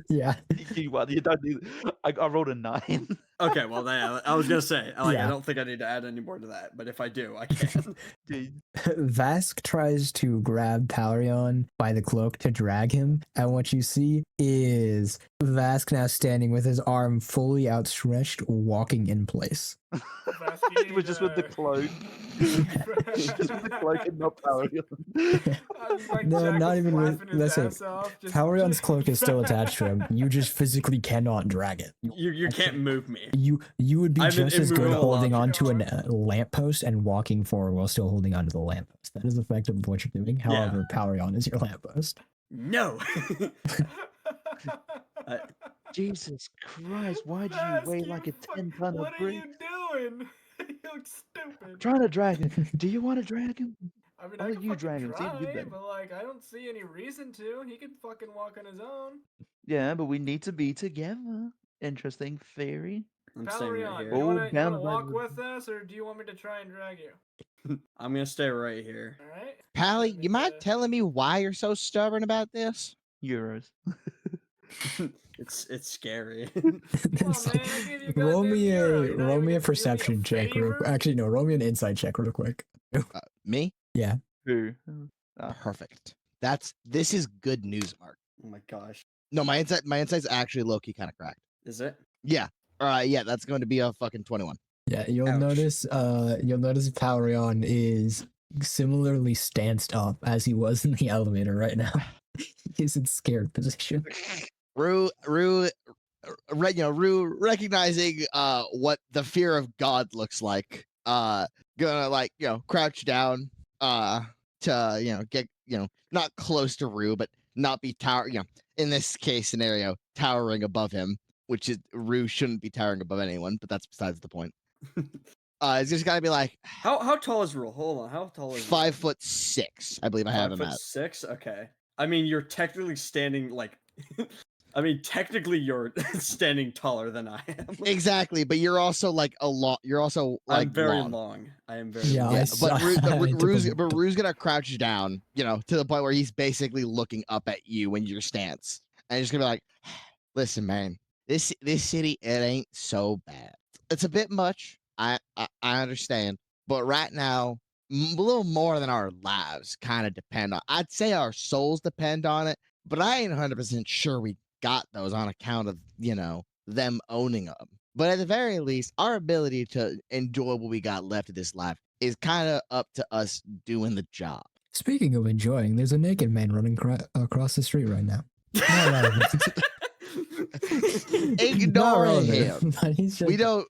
Yeah. You don't need. I rolled a 9. Okay, well, yeah, I was gonna say, like, Yeah. I don't think I need to add any more to that, but if I do, I can. Dude, Vask tries to grab Palrion by the cloak to drag him, and what you see is Vask now standing with his arm fully outstretched, walking in place. Vasky, We're just with the cloak. Just with the cloak and not Palrion. like No, Jack not was even with. laughing his Let's say ass off. Just, Palrion's cloak is still attached to him. You just physically cannot drag it. You can't move me. You would be I'm an just as good immovable holding object. onto a lamppost and walking forward while still holding onto the lamppost. That is effectively what you're doing. However, Palrion is your lamppost. No. Jesus Christ, why do you Vask, weigh like a 10-ton what of are brick? you doing? You look stupid. Trying to drag him. Do you want to drag him? I mean, I'll I let can you fucking drag him, see if you try, better. but like, I don't see any reason to. He could fucking walk on his own. Yeah, but we need to be together. Interesting theory. I'm staying right Palrion, here. you Oh, wanna down by walk the- with us, or do you want me to try and drag you? I'm gonna stay right here. All right. Pally, Let you me, mind telling me why you're so stubborn about this? Euros. It's scary. Come on, man! I gave you roll goddamn me euro. a You're not roll even me a gonna do perception check. favor? Actually, no. Roll me an insight check real quick. Me? Yeah. Who? Perfect. This is good news, Mark. Oh my gosh. No, my insight's actually low key kind of cracked. Is it? Yeah. All right. Yeah, that's going to be a fucking 21. Yeah, you'll Ouch. notice Palrion is similarly stanced up as he was in the elevator right now. He's in scared position. Rue, recognizing what the fear of God looks like. Gonna like crouch down to get not close to Rue, but not be in this case scenario towering above him, which is Rue shouldn't be towering above anyone, but that's besides the point. It's just gotta be like How tall is Rule? Hold on. How tall is 5'6", I believe I have him at. 5'6"? Okay. I mean, you're technically standing like. I mean, technically, you're standing taller than I am. Exactly, but you're also like a lot. You're also like I'm very long. long. I am very Yeah, long. Yeah, I but saw- I took a- Rue's gonna crouch down, to the point where he's basically looking up at you in your stance, and he's gonna be like, "Listen, man, this city, it ain't so bad. It's a bit much. I understand, but right now, a little more than our lives kind of depend on. I'd say our souls depend on it, but I ain't 100% sure we got those on account of them owning them. But at the very least, our ability to enjoy what we got left of this life is kind of up to us doing the job." Speaking of enjoying, there's a naked man running across the street right now. Not relevant. Not Ignore relevant, him. but he's just, We don't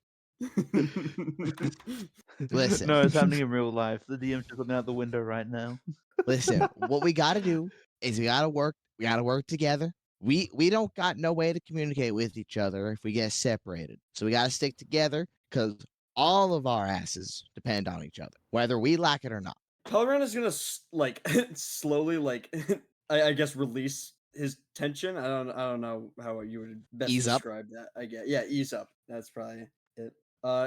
listen. No, it's happening in real life. The DM's just looking out the window right now. Listen, what we got to do is we got to work. We got to work together. We don't got no way to communicate with each other if we get separated. So we got to stick together because all of our asses depend on each other, whether we like it or not. Pellerin is gonna like slowly I guess release his tension. I don't know how you would best Ease up? describe that. I guess ease up. That's probably it.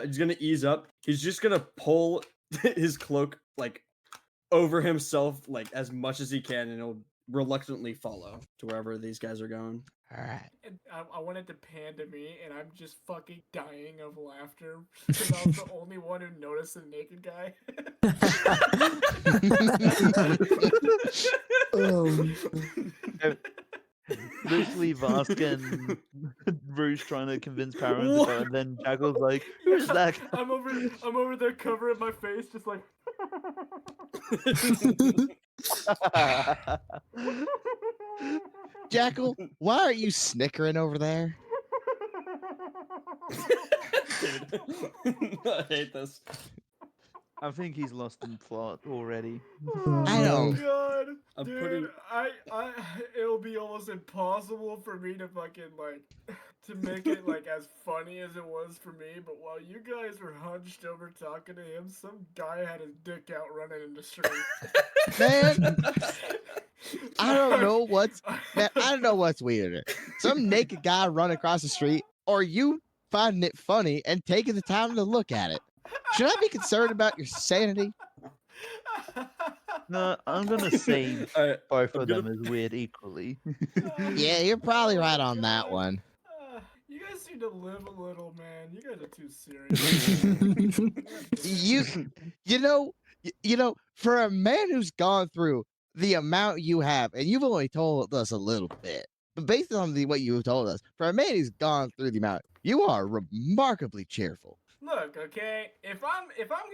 He's gonna ease up. He's just gonna pull his cloak like over himself like as much as he can, and he'll reluctantly follow to wherever these guys are going. All right. And I wanted to pan to me, and I'm just fucking dying of laughter because I was the only one who noticed the naked guy. Literally, Vask and Rouge trying to convince Paran to go, and then Jackal's like, "Who's that?" I'm over there covering my face, just like. Jackal, why aren't you snickering over there? Dude, I hate this. I think he's lost in plot already. I don't- God, I'm dude, putting- it'll be almost impossible for me to fucking to make it as funny as it was for me. But while you guys were hunched over talking to him, some guy had his dick out running in the street. Man, I don't know what's weirder. Some naked guy running across the street, or you finding it funny and taking the time to look at it. Should I be concerned about your sanity? No, I'm gonna say Alright, both I'm of gonna- them as weird equally. Yeah, you're probably right on that one. You guys seem to live a little, man. You guys are too serious. You know, for a man who's gone through the amount you have, and you've only told us a little bit, but based on what you've told us, for a man who's gone through the amount, you are remarkably cheerful. Look, okay, if I'm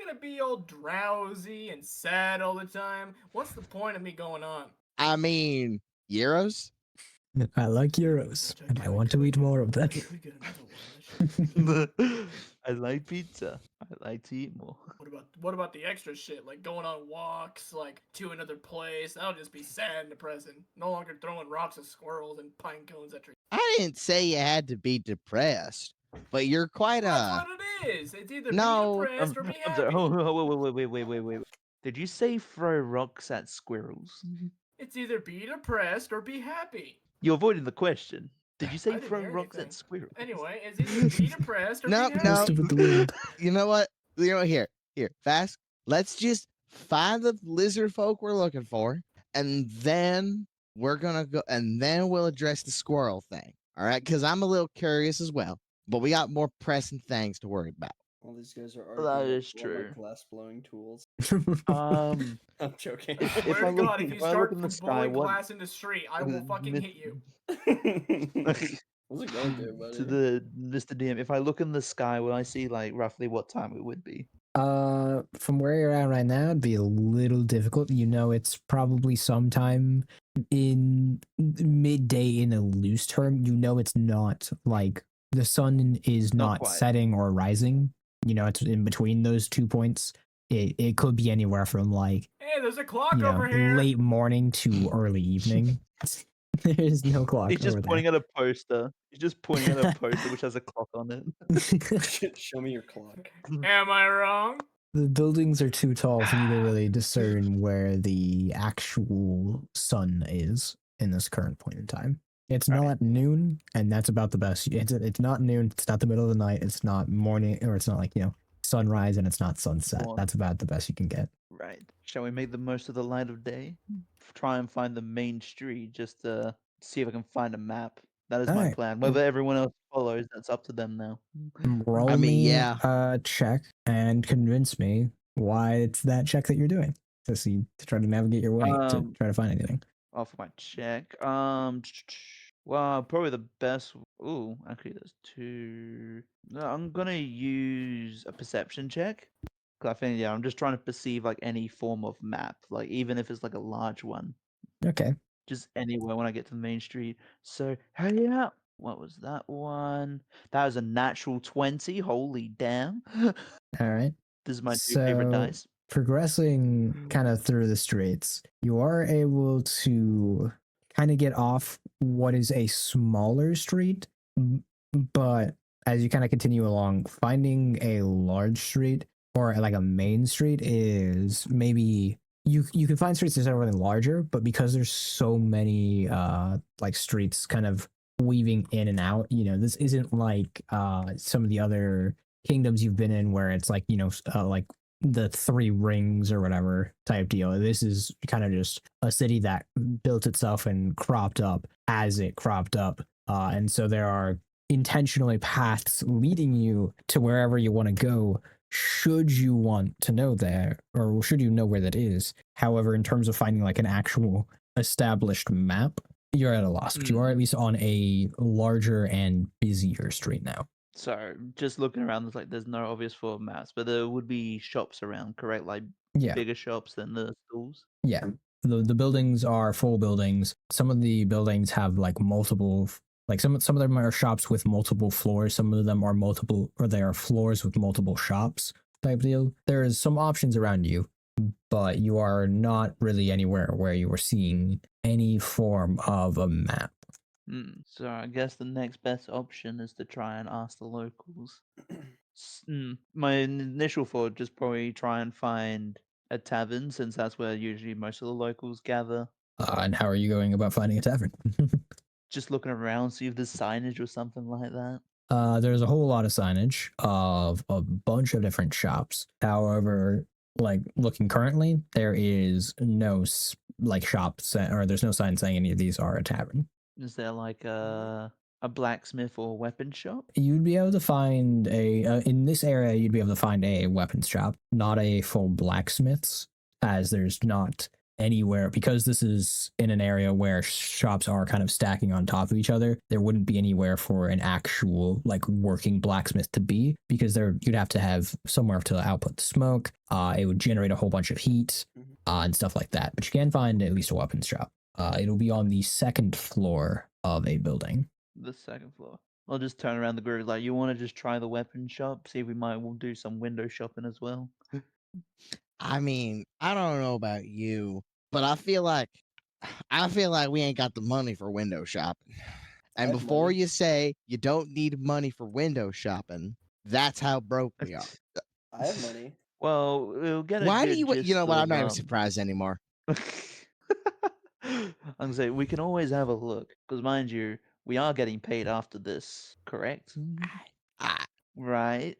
gonna be all drowsy and sad all the time, what's the point of me going on? I mean, euros. I like euros, and I want to eat more of them. Can we get another one? I like pizza. I like to eat more. What about the extra shit, like going on walks, like to another place? That'll just be sad and depressing. No longer throwing rocks at squirrels and pine cones at trees. I didn't say you had to be depressed, but you're quite That's what it is. It's either No, be depressed or be I'm happy. sorry. Oh, wait. Did you say throw rocks at squirrels? It's either be depressed or be happy. You're avoiding the question. Did you I say didn't throw hear rocks anything. at squirrels? Anyway, it's either be depressed or No, be no. happy. Most of it the wind. you know what? Here, fast. Let's just find the lizard folk we're looking for, and then we're gonna go, and then we'll address the squirrel thing. All right, because I'm a little curious as well, but we got more pressing things to worry about. All these guys are That arguing is about true. glass blowing tools. I'm joking. If Swear I to look- God, if you if I look start in the sky, blowing what- glass in the street, I will fucking hit you. How's it going there, buddy? to the Mr. DM. If I look in the sky, will I see like roughly what time it would be? From where you're at right now, it'd be a little difficult. You know, it's probably sometime in midday in a loose term. You know, it's not like the sun is Not not quite. setting or rising. You know, it's in between those 2 points. It could be anywhere from like, Hey, there's a clock you know, over here. late morning to early evening. There's no clock He's just over pointing at a poster. He's just pointing at a poster which has a clock on it. there. Show me your clock. Am I wrong? The buildings are too tall for you to really discern where the actual sun is in this current point in time. It's Right. not noon, and that's about the best. It's not noon. It's not the middle of the night. It's not morning, or it's not like, you know, sunrise, and it's not sunset. Dawn. That's about the best you can get. Right. Shall we make the most of the light of day? Try and find the main street just to see if I can find a map. That is my Alright. plan. Whether everyone else follows, that's up to them now. Roll I mean, me yeah. a check and convince me why it's that check that you're doing to try to navigate your way to try to find anything. Off my check. Well, probably the best. Ooh, actually, there's two. No, I'm gonna use a perception check. 'Cause I think, yeah, I'm just trying to perceive like any form of map, like even if it's like a large one, Okay. just anywhere when I get to the main street. So, hey, yeah. What was that one? That was a natural 20. Holy damn! All right. This is my two favorite So- dice. Progressing kind of through the streets, you are able to kind of get off what is a smaller street, but as you kind of continue along, finding a large street or like a main street is maybe you can find streets that are really larger, but because there's so many like streets kind of weaving in and out, you know, this isn't like some of the other kingdoms you've been in where it's like, you know, like the three rings or whatever type deal. This is kind of just a city that built itself and cropped up as it cropped up. And so there are intentionally paths leading you to wherever you want to go, should you want to know there, or should you know where that is. However, in terms of finding like an actual established map, you're at a loss, but you are at least on a larger and busier street now. So, just looking around, there's no obvious form of maps, but there would be shops around, correct? Like Yeah. bigger shops than the stores. Yeah. The buildings are full buildings. Some of the buildings have like multiple, like some of them are shops with multiple floors. Some of them are they are floors with multiple shops type deal. There is some options around you, but you are not really anywhere where you are seeing any form of a map. So I guess the next best option is to try and ask the locals. My initial thought just probably try and find a tavern, since that's where usually most of the locals gather. And how are you going about finding a tavern? Just looking around, see if there's signage or something like that. There's a whole lot of signage of a bunch of different shops. However, like looking currently, there is no like shop or there's no sign saying any of these are a tavern. Is there like a A blacksmith or a weapon shop? You'd be able to find in this area, you'd be able to find a weapons shop, not a full blacksmith's, as there's not anywhere, because this is in an area where shops are kind of stacking on top of each other. There wouldn't be anywhere for an actual like working blacksmith to be, because you'd have to have somewhere to output the smoke. It would generate a whole bunch of heat and stuff like that. But you can find at least a weapons shop. It'll be on the second floor of a building. The second floor. I'll just turn around the group like, you want to just try the weapon shop? See if we might will do some window shopping as well. I mean, I don't know about you, but I feel like we ain't got the money for window shopping. And have before money. you say you don't need money for window shopping, that's how broke we are. I have money. Well, we'll get a Why do good you? You know gist what? I'm of, not even surprised anymore. I'm gonna say we can always have a look, because mind you, we are getting paid after this, correct? I Right?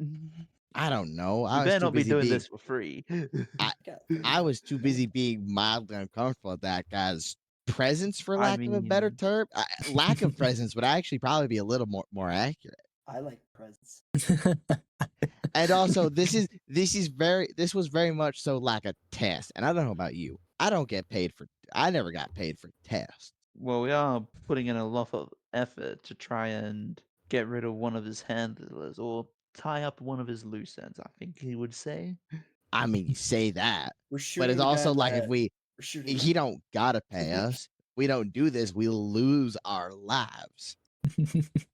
I don't know. We I was better too not be busy doing being. this for free. Got I was too busy being mildly uncomfortable at that guy's presence, for I lack of a better mean- term. Lack of presence would actually probably be a little more accurate. I like presents. And also, this was very much so like a test. And I don't know about you. I never got paid for tests. Well, we are putting in a lot of effort to try and get rid of one of his handlers, or tie up one of his loose ends, I think he would say. I mean, you say that, We're but shooting. it's the guy also in like the- if we're shooting. he don't gotta pay us. We don't do this, we'll lose our lives.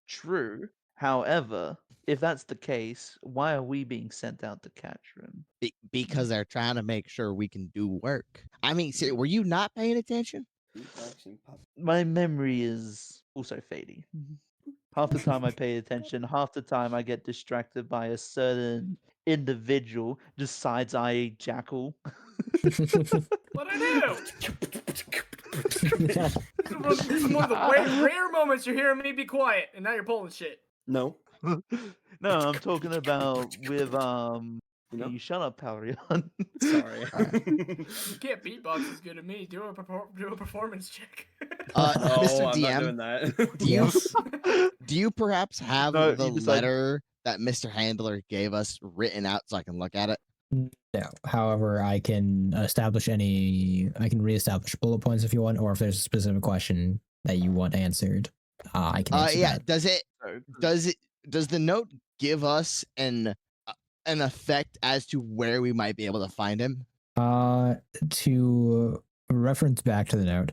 True. However, if that's the case, why are we being sent out to catch him? Because they're trying to make sure we can do work. I mean, were you not paying attention? Beatboxing pop. My memory is also fading. Half the time I pay attention, half the time I get distracted by a certain individual just side-eye jackal. What I do? It's one of the rare moments you're hearing me be quiet, and now you're pulling shit. No. No, I'm talking about with You know? You shut up, Palrion. Sorry. You can't beatbox as good as me. Do a performance check. Mr. I'm not DM, doing that. do you Yes. do you perhaps have No, the you decide. letter that Mr. Handler gave us written out so I can look at it? No. However, I can reestablish bullet points if you want, or if there's a specific question that you want answered, I can answer Yeah. that. Does the note give us an effect as to where we might be able to find him? To reference back to the note,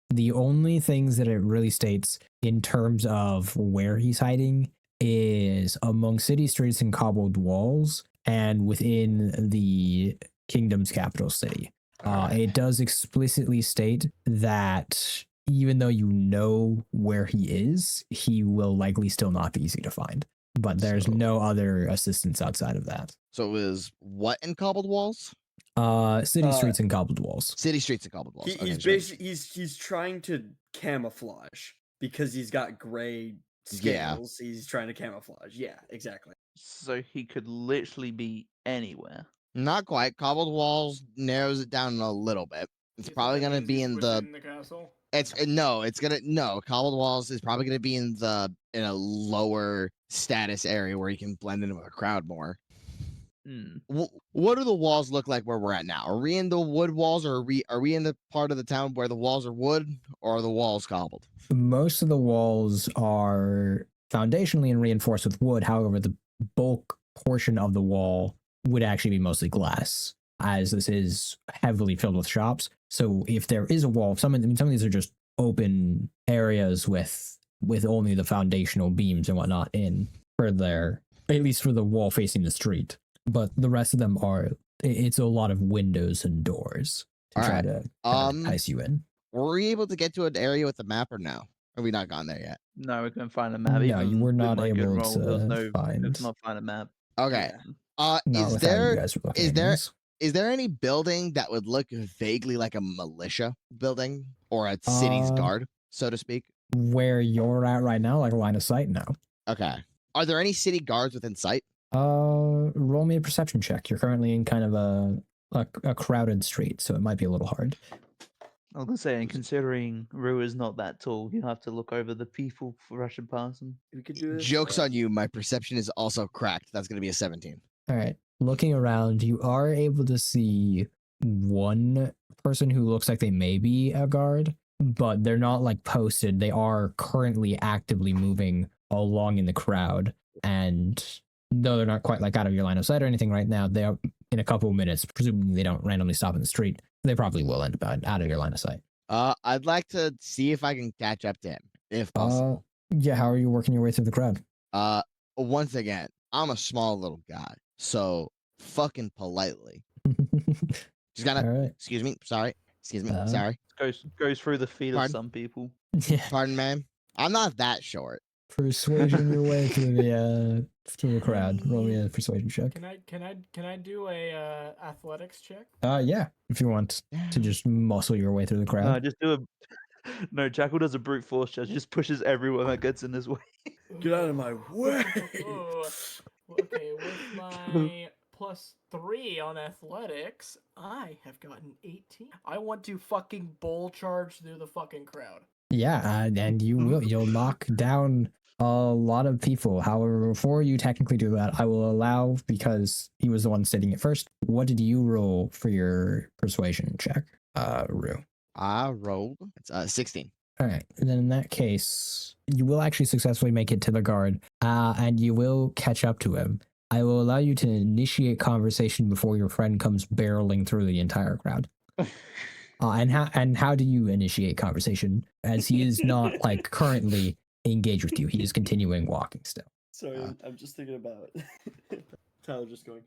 the only things that it really states in terms of where he's hiding is among city streets and cobbled walls and within the kingdom's capital city. It does explicitly state that even though you know where he is, he will likely still not be easy to find. But there's So- no other assistance outside of that. So it was what in cobbled walls? City streets and cobbled walls. City streets and cobbled walls. He's Okay, sure. basically he's trying to camouflage because he's got gray Yeah. scales. He's trying to camouflage. Yeah, exactly. So he could literally be anywhere. Not quite. Cobbled walls narrows it down a little bit. It's probably gonna be in the. castle. Cobbled walls is probably gonna be in a lower status area where you can blend in with a crowd more. Hmm. What do the walls look like where we're at now? Are we in the wood walls, or are we in the part of the town where the walls are wood, or are the walls cobbled? Most of the walls are foundationally and reinforced with wood. However, the bulk portion of the wall would actually be mostly glass, as this is heavily filled with shops. So if there is a wall, some of these are just open areas with only the foundational beams and whatnot in for their, at least for the wall facing the street. But the rest of them it's a lot of windows and doors to All try right. to kind of entice you in. Were we able to get to an area with the map, or no? Are we not gone there yet? No, we couldn't find a map. No, even you were with not my good able roll, there was to find. could not find a map. Okay. Not Is with how you there guys were looking is at there- things. is there any building that would look vaguely like a militia building or a city's guard, so to speak? Where you're at right now, like a line of sight? No. Okay. Are there any city guards within sight? Roll me a perception check. You're currently in kind of a crowded street, so it might be a little hard. I was gonna say, and considering Rue is not that tall, you have to look over the people for rushing past him. We could do this. Joke's on you. My perception is also cracked. That's going to be a 17. All right. Looking around, you are able to see one person who looks like they may be a guard, but they're not like posted. They are currently actively moving along in the crowd. And though they're not quite like out of your line of sight or anything right now, they are in a couple of minutes, presumably they don't randomly stop in the street. They probably will end up out of your line of sight. I'd like to see if I can catch up to him, if possible. Yeah, how are you working your way through the crowd? Once again, I'm a small little guy, so fucking politely. Just gotta, All right. excuse me, sorry, sorry. Goes through the feet of Pardon? some people. Yeah. Pardon, ma'am. I'm not that short. Persuasion your way through the crowd. Roll me a persuasion check. Can I do a athletics check? Yeah, if you want to just muscle your way through the crowd. Just do a. No, Jackal does a brute force check. Just pushes everyone that gets in his way. Get out of my way. Ooh. Okay, with my +3 on athletics, I have gotten 18. I want to fucking bull charge through the fucking crowd. Yeah, and you'll knock down a lot of people. However, before you technically do that, I will allow, because he was the one stating it first. What did you roll for your persuasion check, Rue? I rolled. It's 16. All right, and then in that case, you will actually successfully make it to the guard, and you will catch up to him. I will allow you to initiate conversation before your friend comes barreling through the entire crowd. And how do you initiate conversation? As he is not like currently engaged with you, he is continuing walking still. Sorry, I'm just thinking about Tyler just going,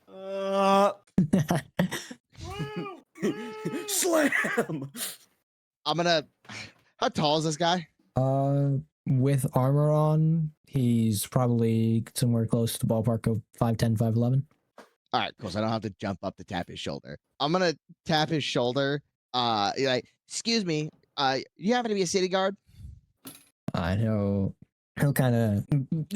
slam! I'm gonna. How tall is this guy? With armor on, he's probably somewhere close to the ballpark of 5'10", 5'11". All right, cool. So I don't have to jump up to tap his shoulder. I'm gonna tap his shoulder. Like, excuse me. You happen to be a city guard? I know. He'll kind of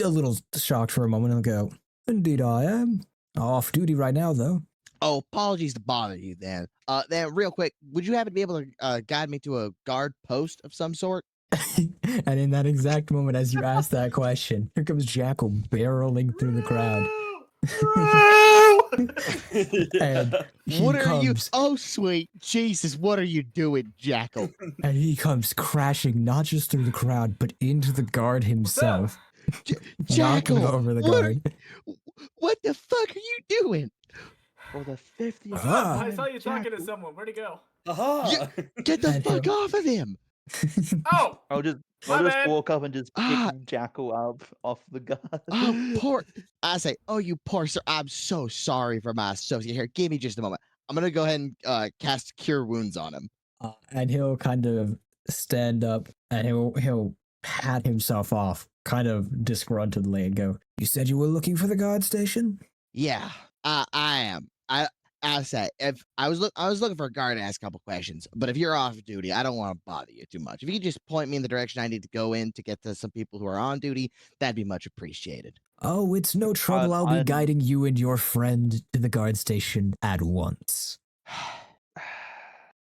a little shocked for a moment. He'll go, "Indeed, I am off duty right now, though." Oh, apologies to bother you then. Then real quick, would you happen to be able to guide me to a guard post of some sort? And in that exact moment, as you ask that question, here comes Jackal barreling through the crowd. And What are you? Oh, sweet Jesus! What are you doing, Jackal? And he comes crashing not just through the crowd, but into the guard himself, knocking Jackal, over the guard. What the fuck are you doing? For the 50th Ah. I saw you talking to someone. Where'd he go? Aha! Get the And fuck he'll- off of him! Oh! I'll just My bad. walk up and just pick Ah. Jackal up off the guard. Oh, poor. I say, oh, you poor sir. I'm so sorry for my associate here. Give me just a moment. I'm gonna go ahead and cast Cure Wounds on him. And he'll kind of stand up and he'll pat himself off, kind of disgruntledly, and go, "You said you were looking for the guard station?" Yeah, I am. I say, if I was looking for a guard to ask a couple questions, but if you're off duty, I don't want to bother you too much. If you could just point me in the direction I need to go in to get to some people who are on duty, that'd be much appreciated. Oh, it's no trouble. I'll be guiding you and your friend to the guard station at once.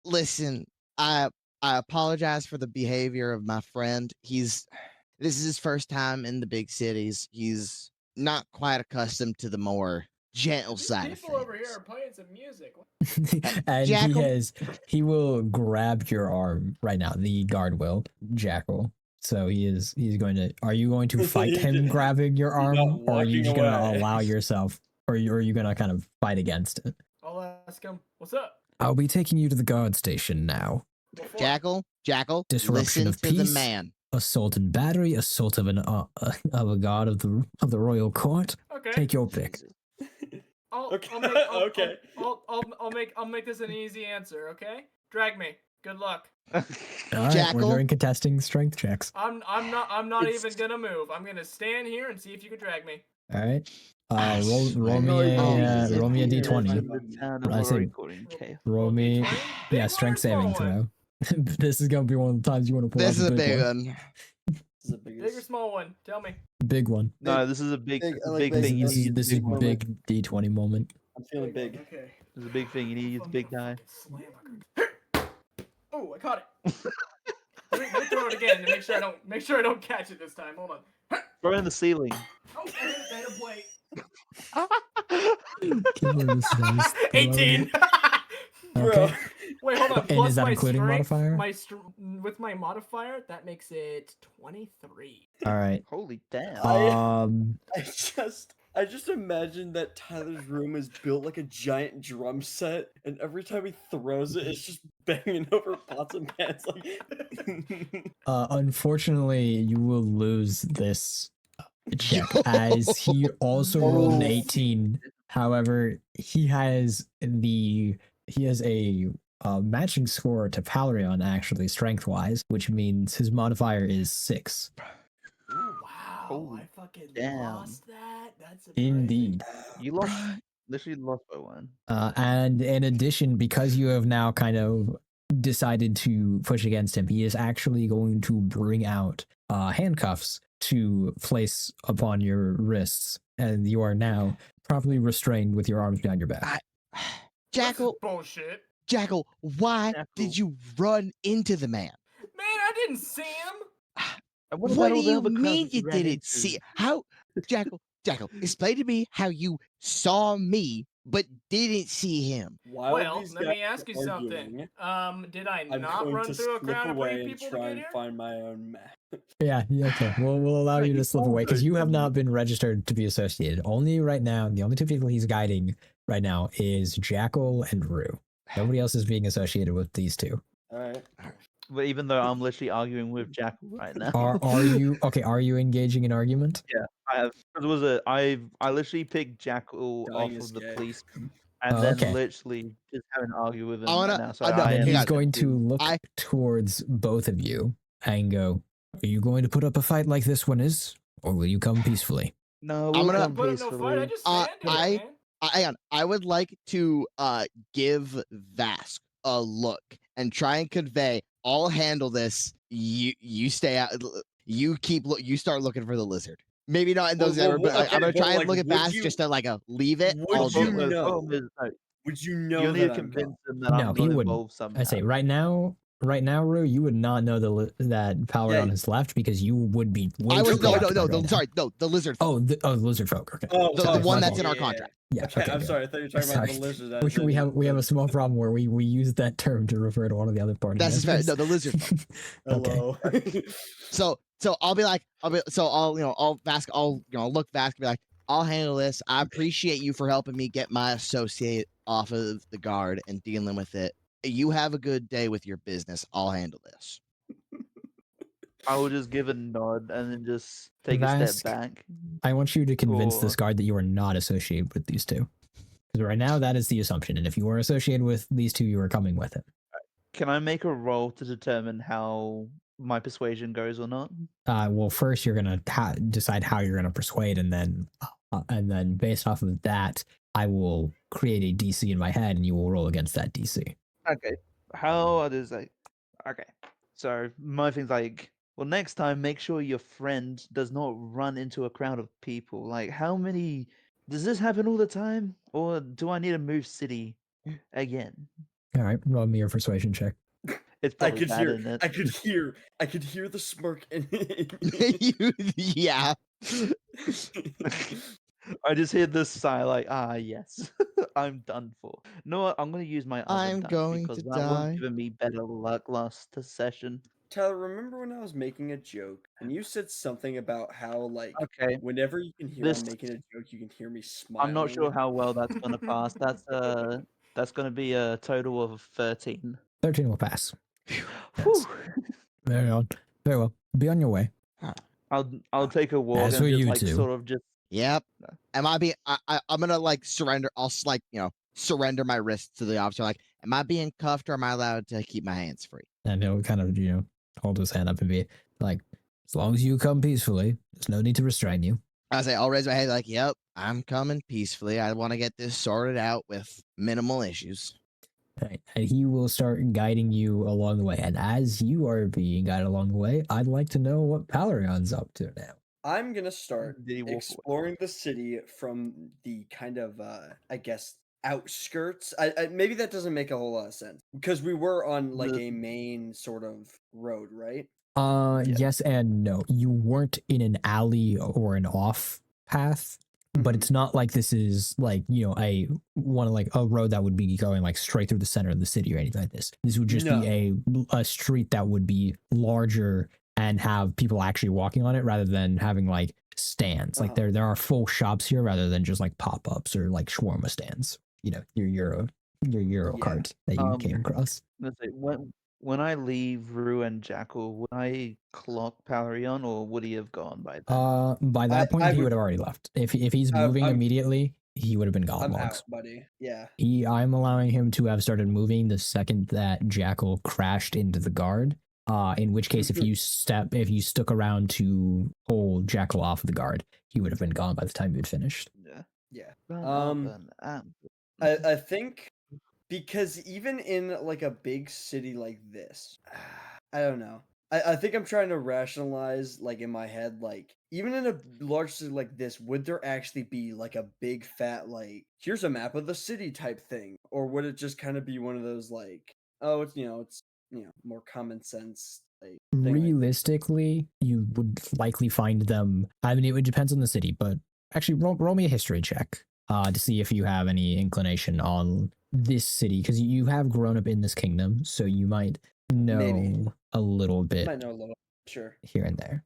Listen, I apologize for the behavior of my friend. This is his first time in the big cities. He's not quite accustomed to the more gentle These side of people over here things. are playing some music. And Jackal? he will grab your arm right now. The guard will, Jackal. So he's going to, are you going to fight him grabbing your arm, not or are you walking just going to away. allow yourself, or are you going to kind of fight against it? I'll ask him, what's up? I'll be taking you to the guard station now. Before- Jackal, Disruption listen of to the peace. man. Assault and battery, assault of a guard of the royal court. Okay. Take your pick. Okay. I'll make this an easy answer, okay? Drag me. Good luck. All right, Jackal? we're doing contesting strength checks. I'm not It's- even gonna move. I'm gonna stand here and see if you can drag me. All right. I Roll swear. me Oh, a roll me a Jesus. d20. The town of I say- recording chaos. Roll me, D20? Big yeah, one or strength small saving one? throw. This is gonna be one of the times you want to pull This out is a the big one. one. This is the Big or biggest. small one? Tell me. Big one. No, this is a big, big- I like big big thing. You ones. need This is big one. big d20 moment. I'm feeling big. Okay. This is a big thing. You need a big guy. Oh, I caught it. Let me throw it again to make sure I don't catch it this time. Hold on. Throw it in the ceiling. Oh, I hit a plate. Killer this dice. 18. Bro. Okay. Wait, hold on. And Plus is that my including strength, modifier? with my modifier, that makes it 23. All right. Holy damn. I just imagine that Tyler's room is built like a giant drum set, and every time he throws it, it's just banging over pots and pans. Like, Unfortunately, you will lose this check as he also rolled an Oh. 18. However, he has a matching score to Palorion, actually, strength-wise, which means his modifier is 6. Wow, Holy I fucking damn. lost that. That's amazing. Indeed. You lost. Literally lost by one. And in addition, because you have now kind of decided to push against him, he is actually going to bring out handcuffs to place upon your wrists, and you are now properly restrained with your arms behind your back. Jackal, Bullshit. Jackal, why Jackal. did you run into the man? Man, I didn't see him. And What about do all the you other crowds mean that you ran didn't into? see? How, Jackal, explain to me how you saw me but didn't see him. while Well, these let guys me ask you are something. arguing, Did I I'm not going run to through a slip crowd of away brave and people to try get and here? find my own map. Yeah, okay. We'll allow you to slip away because you have not been registered to be associated. Only right now, the only two people he's guiding right now is Jackal and Rue. Nobody else is being associated with these two. All right. But even though I'm literally arguing with Jackal right now. Are you okay? Are you engaging in argument? Yeah, I have. It was I literally picked Jackal Dying off is of the gay. policeman, and Oh, then okay. literally just having to argue with him I right wanna- now. So I know, I Then am. he's hang on. going to look I- towards both of you and go, "Are you going to put up a fight like this one is, or will you come peacefully?" No, I'm we'll gonna- come Put up no fight. I peacefully. just stand here, man. Hang on. I would like to give Vask a look and try and convey. I'll handle this. You stay out. You start looking for the lizard. Maybe not in those. Well, but okay, I'm gonna but, try and like, look at would Vask you- just to leave it. would I'll you do it. The know? problem is, no, Would you know you need that to I'm convince gone? him that No, I'm he not wouldn't. involved somehow. I say right now, Rue, you would not know that Palorion Yeah. has left because you would be way I too was no. preoccupied right now. Sorry, no. The lizard. Oh, the lizard folk. Okay. Oh, The sorry, one my that's in fault. our contract. Yeah. Okay, I'm good. sorry. I thought you were talking about the lizard. as We in- have a small problem where we use that term to refer to one of the other party That's fair. members. No, the lizard. Hello. So I'll Vask. I'll look Vask and be like, I'll handle this. I appreciate you for helping me get my associate off of the guard and dealing with it. You have a good day with your business. I'll handle this. I will just give a nod and then just take a Vask. step back. I want you to convince this Or- guard that you are not associated with these two. Because right now, that is the assumption. And if you are associated with these two, you are coming with him. Can I make a roll to determine how my persuasion goes or not? Well, first you're gonna decide how you're gonna persuade, and then based off of that, I will create a DC in my head, and you will roll against that DC. Okay. How does like? Okay. So my thing's like, well, next time make sure your friend does not run into a crowd of people. Like, how many? Does this happen all the time, or do I need to move city again? All right, roll me your persuasion check. It's I probably could bad, hear. isn't it? I could hear the smirk in Yeah. I just hear this sigh, like, yes, I'm done for. You know what? I'm gonna use my other I'm dice going because to that die. one given me better luck last session. Tyler, remember when I was making a joke and you said something about how Okay, whenever you can hear This- I'm making a joke, you can hear me smiling. I'm not sure how well that's gonna pass. That's gonna be a total of 13. 13 will pass. Whew. Very well. Very well. Be on your way. I'll take a walk As and for just you like two. sort of just Yep. Am I being? I'm gonna surrender. I'll surrender my wrists to the officer. Like, am I being cuffed or am I allowed to keep my hands free? And he'll kind of, hold his hand up and be like, as long as you come peacefully, there's no need to restrain you. I say, I'll raise my hand. Like, yep, I'm coming peacefully. I want to get this sorted out with minimal issues. Right. And he will start guiding you along the way. And as you are being guided along the way, I'd like to know what Palorion's up to now. I'm gonna start Did he walk away? exploring the city from the kind of I guess outskirts. I maybe that doesn't make a whole lot of sense because we were on like The- a main sort of road, right? Yeah. Yes and no. You weren't in an alley or an off path, but Mhm. it's not like this is like, you know, like a road that would be going like straight through the center of the city or anything like this. This would just be a street that would be larger and have people actually walking on it rather than having like stands. Like Uh-huh. there are full shops here rather than just like pop-ups or like shawarma stands. You know, your Euro Yeah. cart that you came across. Let's say when I leave Rue and Jackal, would I clock Palarion or would he have gone by then? By that point, I he would would have already left. If he's moving I'm immediately, he would have been gone I'm long. out, buddy. Yeah. I'm allowing him to have started moving the second that Jackal crashed into the guard. In which case, if you stuck around to pull Jackal off of the guard, he would have been gone by the time you'd finished. Yeah. Yeah. Burn Um, up and I think because even in like a big city like this, I don't know. I think I'm trying to rationalize like in my head, like even in a large city like this, would there actually be like a big fat like here's a map of the city type thing? Or would it just kind of be one of those like, oh it's more common sense like thing like Realistically, you would likely find them. I mean, it depends on the city, but actually, roll me a history check to see if you have any inclination on this city because you have grown up in this kingdom, so you might know Maybe. a little bit might know a little. Sure. here and there.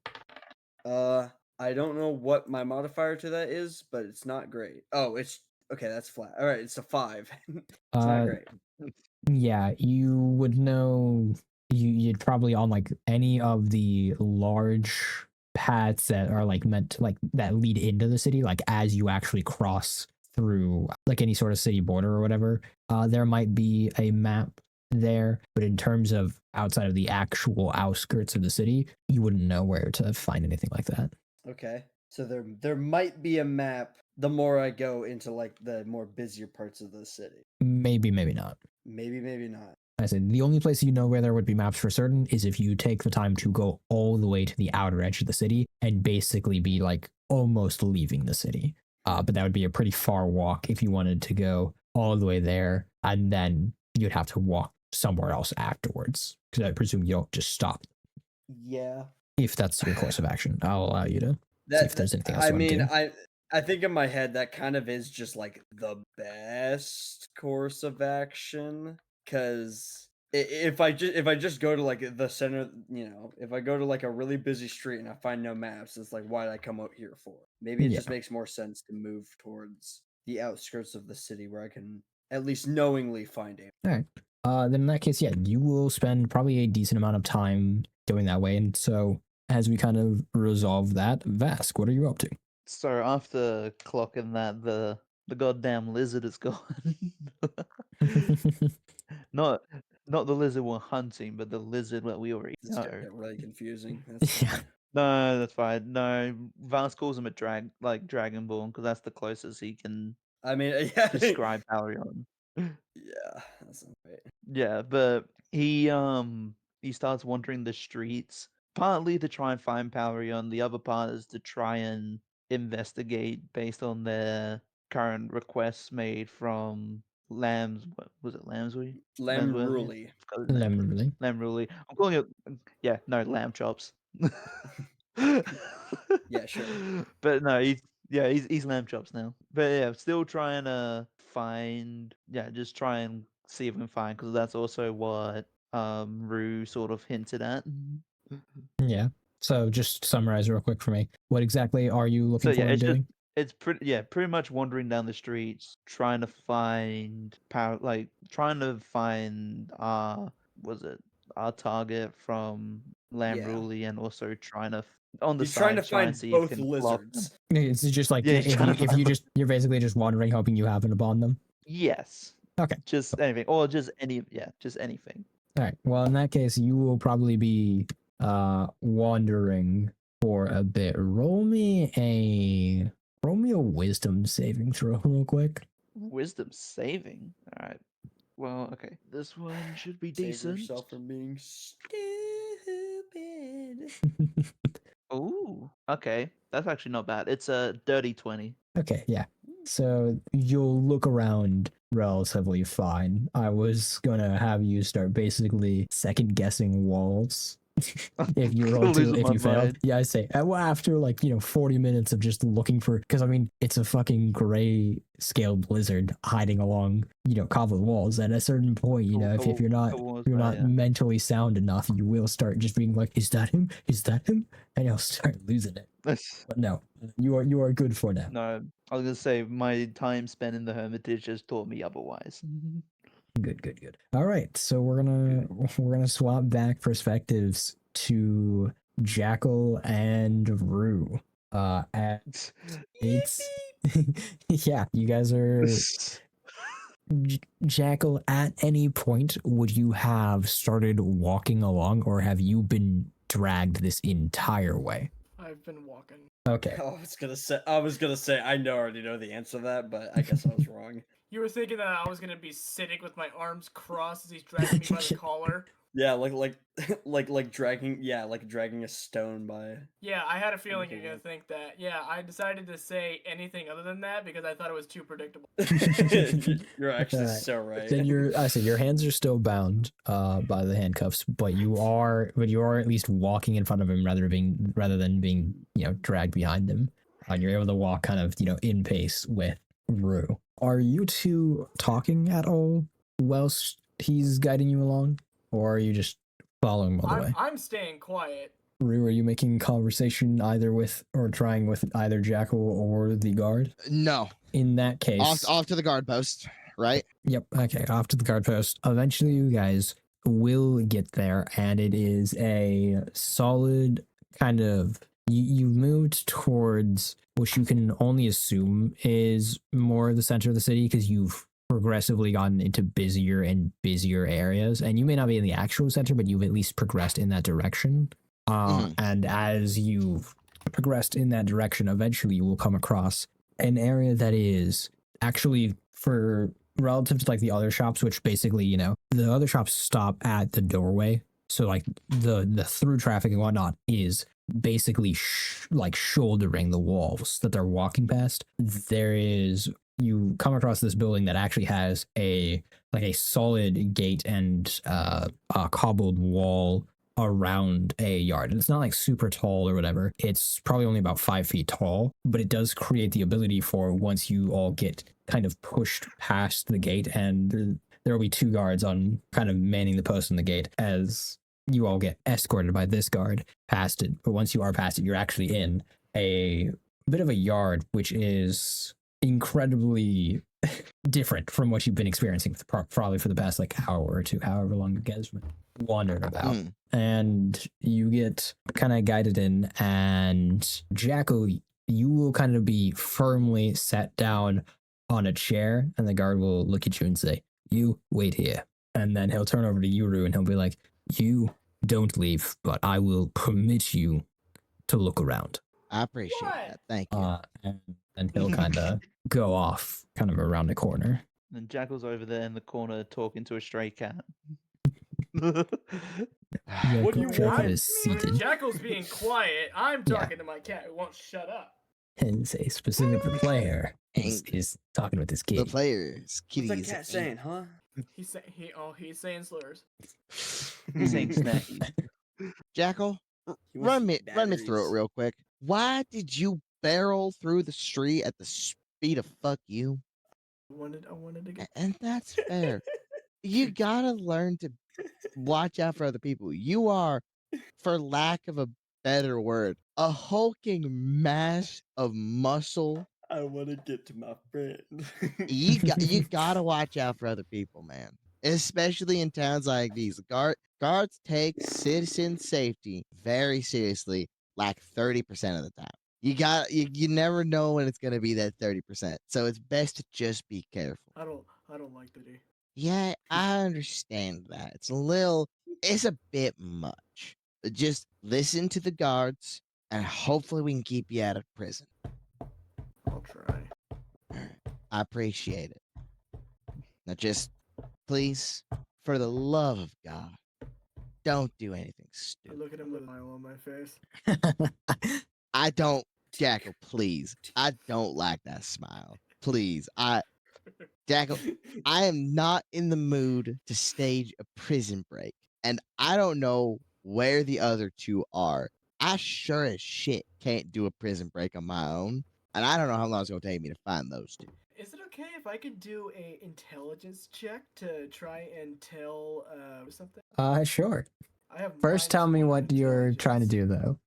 I don't know what my modifier to that is, but it's not great. Oh, it's okay. That's flat. All right, it's a 5. It's not Uh, great. Yeah, you would know you'd probably on like any of the large paths that are like meant to like that lead into the city, like as you actually cross through like any sort of city border or whatever, there might be a map there. But in terms of outside of the actual outskirts of the city, you wouldn't know where to find anything like that. Okay, so there might be a map. The more I go into like the more busier parts of the city, Maybe, maybe not. maybe not. I said the only place you know where there would be maps for certain is if you take the time to go all the way to the outer edge of the city and basically be like almost leaving the city. But that would be a pretty far walk if you wanted to go all the way there, and then you'd have to walk somewhere else afterwards. Because I presume you don't just stop Yeah, if that's your course of action. I'll allow you to see if there's anything else I you want to mean, do. I think in my head that kind of is just like the best course of action because if I just go to like the center, if I go to like a really busy street and I find no maps, it's like why did I come out here for? Maybe it Yeah. just makes more sense to move towards the outskirts of the city where I can at least knowingly find it. All right. Then in that case, yeah, you will spend probably a decent amount of time going that way. And so as we kind of resolve that, Vask, what are you up to? So after clocking that, the goddamn lizard is gone. not not the lizard we're hunting, but the lizard that we already It's know. getting really confusing. That's Yeah. fine. No, that's fine. No, Vance calls him a Dragonborn because that's the closest he can I mean, yeah, describe Palrion. yeah, that's not right. Yeah, but he starts wandering the streets, partly to try and find Palrion, the other part is to try and investigate based on their current requests made from Lambs. What was it, Lambswy? Lambsworthy? Lemruli. Forgot his name. Lemmerly. Lambruli. I'm calling it. Yeah, no, lamb chops. Yeah, sure. But no, he's lamb chops now. But yeah, still trying to find. Yeah, just try and see if we can find because that's also what Rue sort of hinted at. Yeah. So just summarize real quick for me. What exactly are you So looking yeah, forward to doing? it's pretty much wandering down the streets trying to find power, like trying to find was it our target from Yeah. Lambruli and also trying to on the He's trying to side try and find see if both we can clock them. lizards. It's just like Yeah, he's trying to if find you just you're basically just wandering, hoping you happen upon them. Yes. Okay. Just anything. Or just just anything. All right. Well, in that case, you will probably be wandering for a bit. Roll me a wisdom saving throw real quick. Wisdom saving. Alright. Well, okay. This one should be Save decent. yourself from being stupid. Ooh. Okay. That's actually not bad. It's a dirty 20. Okay, yeah. So you'll look around relatively fine. I was gonna have you start basically second guessing walls. If you roll two, Losing if my you failed, mind. yeah, I say well, after like 40 minutes of just looking for, because I mean it's a fucking gray scale blizzard hiding along cobbled walls. At a certain point, if you're not mentally sound enough, you will start just being like, is that him? Is that him? And you'll start losing it. But no, you are good for now. No, I was gonna say my time spent in the Hermitage has taught me otherwise. Good. All right, so we're gonna swap back perspectives to Jackal and Rue. And it's yeah, you guys are Jackal. At any point, would you have started walking along, or have you been dragged this entire way? I've been walking. Okay. I was gonna say I already know the answer to that, but I guess I was wrong. You were thinking that I was gonna be sitting with my arms crossed as he's dragging me by the collar. Yeah, like dragging a stone by. Yeah, I had a feeling you're gonna think that. Yeah, I decided to say anything other than that because I thought it was too predictable. You're actually Alright. so right. Then your hands are still bound by the handcuffs, but you are at least walking in front of him rather than being dragged behind him. And you're able to walk kind of in pace with Rue. Are you two talking at all whilst he's guiding you along, or are you just following him all the way? I'm staying quiet. Rue, are you making conversation either with or trying with either Jackal or the guard? No. In that case, Off to the guard post, right? Yep. Okay. Off to the guard post. Eventually, you guys will get there, and it is a solid kind of. You've moved towards which you can only assume is more the center of the city because you've progressively gotten into busier and busier areas, and you may not be in the actual center, but you've at least progressed in that direction. And as you've progressed in that direction, eventually you will come across an area that is actually, for relative to like the other shops, which basically, the other shops stop at the doorway. So like the through traffic and whatnot is basically like shouldering the walls that they're walking past. You come across this building that actually has a solid gate and a cobbled wall around a yard. And it's not like super tall or whatever. It's probably only about 5 feet tall, but it does create the ability for once you all get kind of pushed past the gate, and there will be 2 guards on kind of manning the post on the gate as you all get escorted by this guard past it. But once you are past it, you're actually in a bit of a yard, which is incredibly different from what you've been experiencing probably for the past hour or two, however long you guys been wandering about. And you get kind of guided in, and Jackal, you will kind of be firmly sat down on a chair, and the guard will look at you and say, "You wait here." And then he'll turn over to Yuru and he'll be like, "You don't leave, but I will permit you to look around." I appreciate that. Thank you. And he'll kind of go off kind of around the corner. And Jackal's over there in the corner talking to a stray cat. Yeah, What do you Jackal want? is seated Jackal's being quiet. I'm Yeah. talking to my cat who won't shut up. and say specific the player is talking with his The kid. players, kitties. What's that cat saying, huh? He's saying slurs. He's saying snacky. Jackal, He run wants me through it batteries. real quick. Why did you barrel through the street at the speed of fuck you? I wanted to get. And that's fair. You gotta learn to watch out for other people. You are, for lack of a better word, a hulking mass of muscle. I want to get to my friend. You gotta watch out for other people, man. Especially in towns like these. Guards take citizen safety very seriously, like 30% of the time. You never know when it's gonna be that 30%. So it's best to just be careful. I don't like the D. Yeah, I understand that. It's a bit much. But just listen to the guards, and hopefully we can keep you out of prison. I'll try. I appreciate it. Now just, please, for the love of God, don't do anything I stupid. look at him with a smile on my face. I don't, Jackal, please. I don't like that smile. please. Jackal, I am not in the mood to stage a prison break, and I don't know where the other two are. I sure as shit can't do a prison break on my own, and I don't know how long it's gonna take me to find those two. Is it okay if I could do a intelligence check to try and tell something? Sure. I have First, tell me -1 what you're trying to intelligence. do, though.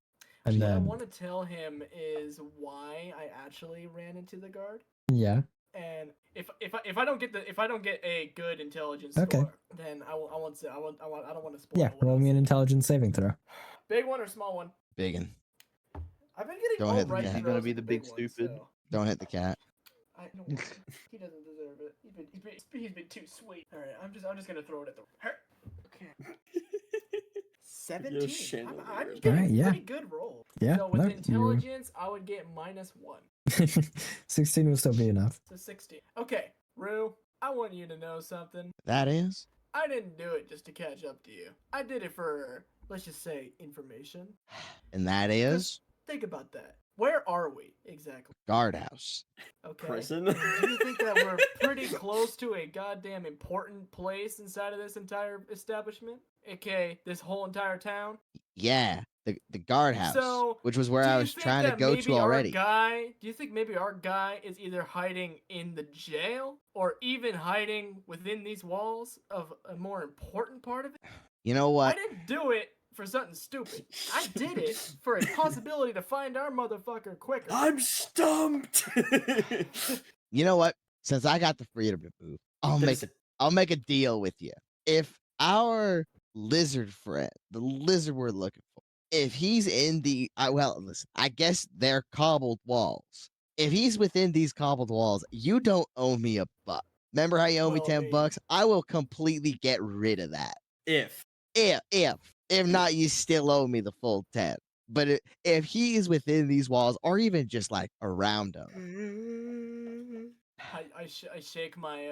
And What I then, want to tell him is why I actually ran into the guard. yeah. And if I don't get a good intelligence Okay. score, then I don't want to spoil. Yeah, what roll I me an say. intelligence saving throw. Big one or small one? Biggin. I've been getting Don't all hit the right cat. You're gonna throws be with the big big ones, stupid. so Don't hit the cat. I don't want him. He doesn't deserve it. He's been too sweet. All right, I'm just gonna throw it at the. Okay. 17. chandelier. I'm All getting right, a yeah. pretty good roll. Yeah, So with no, you- intelligence, I would get -1. 16 will still be enough. So 16. Okay, Rue, I want you to know something. That is. I didn't do it just to catch up to you. I did it for, let's just say, information. And that is Think about that. Where are we exactly? guardhouse. Okay. Prison. Do you think that we're pretty close to a goddamn important place inside of this entire establishment? Okay, this whole entire town? Yeah, the guardhouse, So, which was where do I you was think trying to that go maybe to already. Do you think maybe our guy is either hiding in the jail or even hiding within these walls of a more important part of it? You know I what? didn't do it for something stupid. I did it for a possibility to find our motherfucker quicker. I'm stumped. You know what? Since I got the freedom to move, I'll make a deal with you. If our lizard friend, the lizard we're looking for, if he's in the well, listen, I guess they're cobbled walls. If he's within these cobbled walls, you don't owe me a buck. Remember how you owe me Well, I 10 mean- bucks? I will completely get rid of that. If If not, you still owe me the full 10. But if he is within these walls, or even just like around them, I shake my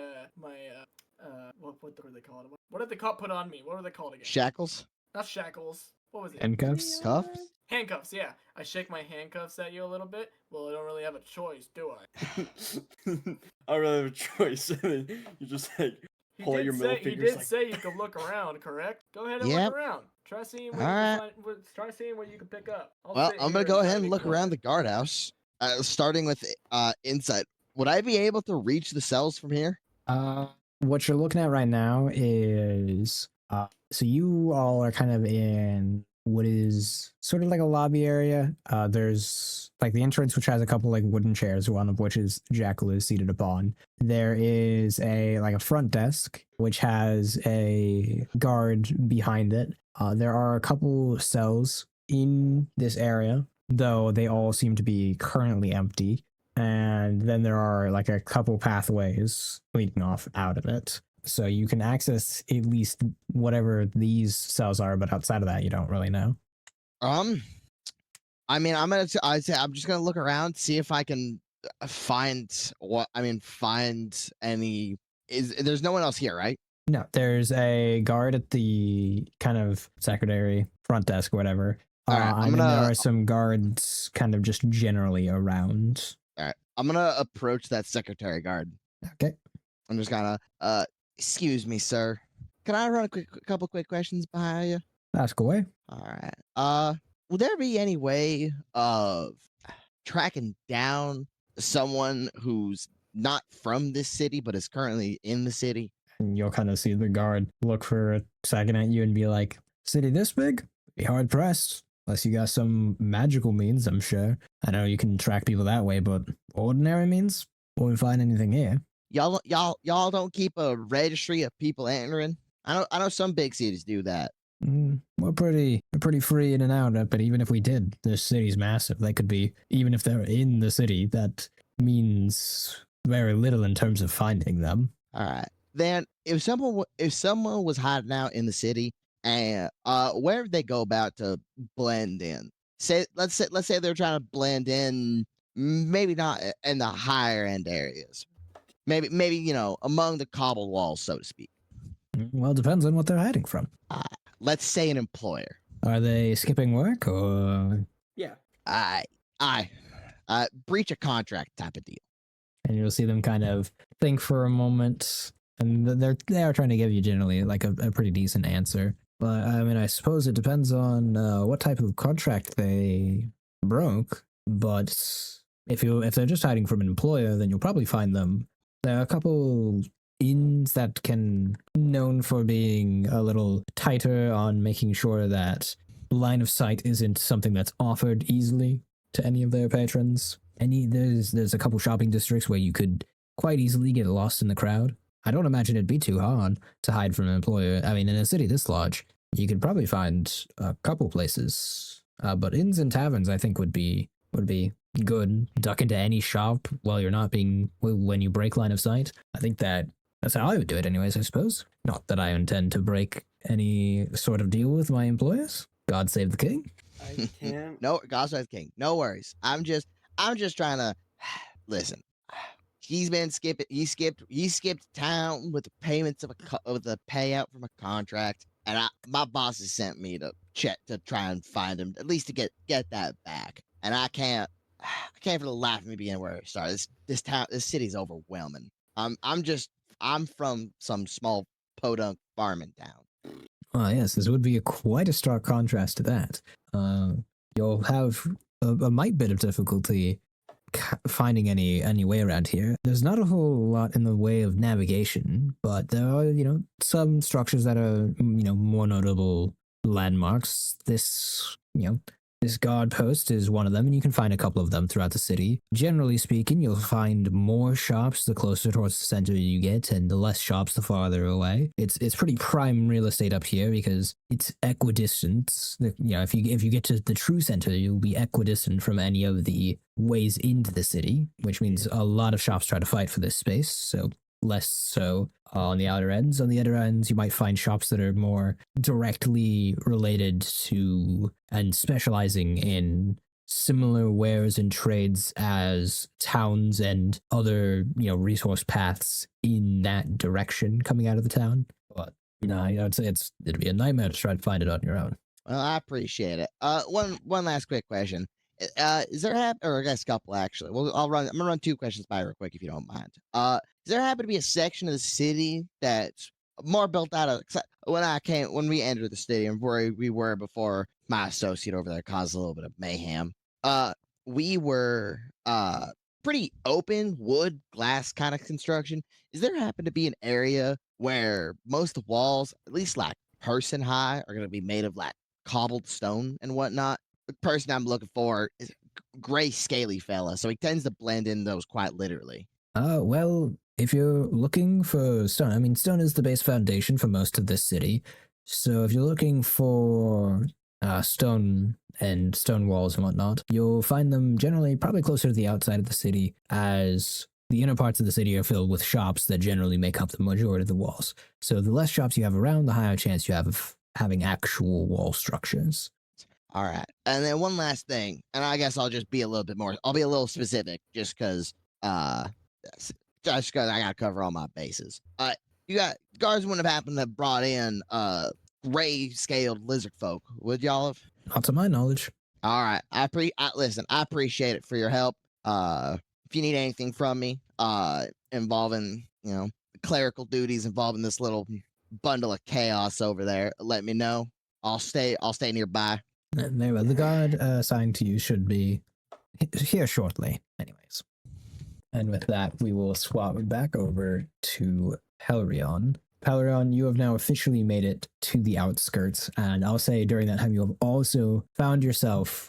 what are they called? What did the cop put on me? What are they called again? shackles, Not shackles. What was it? Handcuffs? cuffs. Handcuffs, yeah. I shake my handcuffs at you a little bit. Well, I don't really have a choice, do I? I don't really have a choice. You just like pull out your middle He fingers. did Like, say you could look around, correct? Go ahead and Yep. look around. Try seeing what Alright. try seeing what you can pick up. I'll Well, sit I'm here gonna go try ahead to and look ignore around it. the guardhouse, starting with insight. Would I be able to reach the cells from here? What you're looking at right now is so you all are kind of in what is sort of like a lobby area. There's like the entrance, which has a couple like wooden chairs, one of which is Jackal is seated upon. There is a front desk which has a guard behind it. There are a couple cells in this area, though they all seem to be currently empty. And then there are like a couple pathways leading off out of it. So you can access at least whatever these cells are, but outside of that, you don't really know. I mean, I'd say I'm just gonna look around, see if I can find any. There's no one else here, right? No, there's a guard at the kind of secretary front desk, whatever. All right, And then there are some guards kind of just generally around. All right, I'm gonna approach that secretary guard. Okay. I'm just gonna, excuse me, sir. Can I run a couple quick questions by you? Ask away. All right. Will there be any way of tracking down someone who's not from this city but is currently in the city? And you'll kind of see the guard look for a second at you and be like, city this big? Be hard pressed. Unless you got some magical means, I'm sure. I know you can track people that way, but ordinary means? Won't find anything here. Y'all don't keep a registry of people entering? I know some big cities do that. We're pretty free in and out, but even if we did, this city's massive. They could be, even if they're in the city, that means very little in terms of finding them. All right. Then if someone was hiding out in the city, and where would they go about to blend in? Let's say they're trying to blend in, maybe not in the higher end areas. Maybe among the cobbled walls, so to speak. Well, it depends on what they're hiding from. Let's say an employer. Are they skipping work or? yeah. I breach a contract type of deal. and you'll see them kind of think for a moment, and they are trying to give you generally like a pretty decent answer. But I mean, I suppose it depends on what type of contract they broke. But if they're just hiding from an employer, then you'll probably find them. There are a couple inns that can known for being a little tighter on making sure that line of sight isn't something that's offered easily to any of their patrons. There's a couple shopping districts where you could quite easily get lost in the crowd. I don't imagine it'd be too hard to hide from an employer. I mean, in a city this large, you could probably find a couple places. But inns and taverns, I think, would be good. Duck into any shop while you're not being when you break line of sight. I think that's how I would do it, anyways. I suppose. Not that I intend to break any sort of deal with my employers. God save the king. I can't. No, God save the king. No worries. I'm just trying to listen. He's been skipping. He skipped town with the payments of the payout from a contract, and my boss has sent me to check to try and find him, at least to get that back. And I can't for the life of me begin where to start. This city's overwhelming. I'm from some small podunk farming town. Oh yes, this would be quite a stark contrast to that. You'll have a mite bit of difficulty finding any way around here. There's not a whole lot in the way of navigation, but there are, some structures that are, more notable landmarks. This guard post is one of them, and you can find a couple of them throughout the city. Generally speaking, you'll find more shops the closer towards the center you get, and the less shops the farther away. It's pretty prime real estate up here because it's equidistant. If you get to the true center, you'll be equidistant from any of the ways into the city, which means a lot of shops try to fight for this space. So less so on the outer ends. On the outer ends, you might find shops that are more directly related to and specializing in similar wares and trades as towns and other, resource paths in that direction coming out of the town. But no, I would say it'd be a nightmare to try to find it on your own. Well, I appreciate it. One last quick question. Is there or I guess a couple actually. Well, I'm gonna run two questions by real quick if you don't mind. Does there happen to be a section of the city that's more built out of when we entered the city and where we were before my associate over there caused a little bit of mayhem? We were pretty open wood glass kind of construction. Is there happen to be an area where most of the walls, at least like person high, are gonna be made of like cobbled stone and whatnot? The person I'm looking for is a gray, scaly fella, so he tends to blend in those quite literally. Well, if you're looking for stone, I mean, stone is the base foundation for most of this city. So if you're looking for stone and stone walls and whatnot, you'll find them generally probably closer to the outside of the city, as the inner parts of the city are filled with shops that generally make up the majority of the walls. So the less shops you have around, the higher chance you have of having actual wall structures. All right. And then one last thing, and I guess I'll be a little specific just because I gotta cover all my bases. You got guards wouldn't have happened to have brought in gray scaled lizard folk, would y'all have? Not to my knowledge. All right. Listen, I appreciate it for your help. If you need anything from me, involving, clerical duties involving this little bundle of chaos over there, let me know. I'll stay nearby. Very well. The guard assigned to you should be here shortly, anyways. And with that, we will swap back over to Pelrion. Pelrion, you have now officially made it to the outskirts, and I'll say during that time you have also found yourself,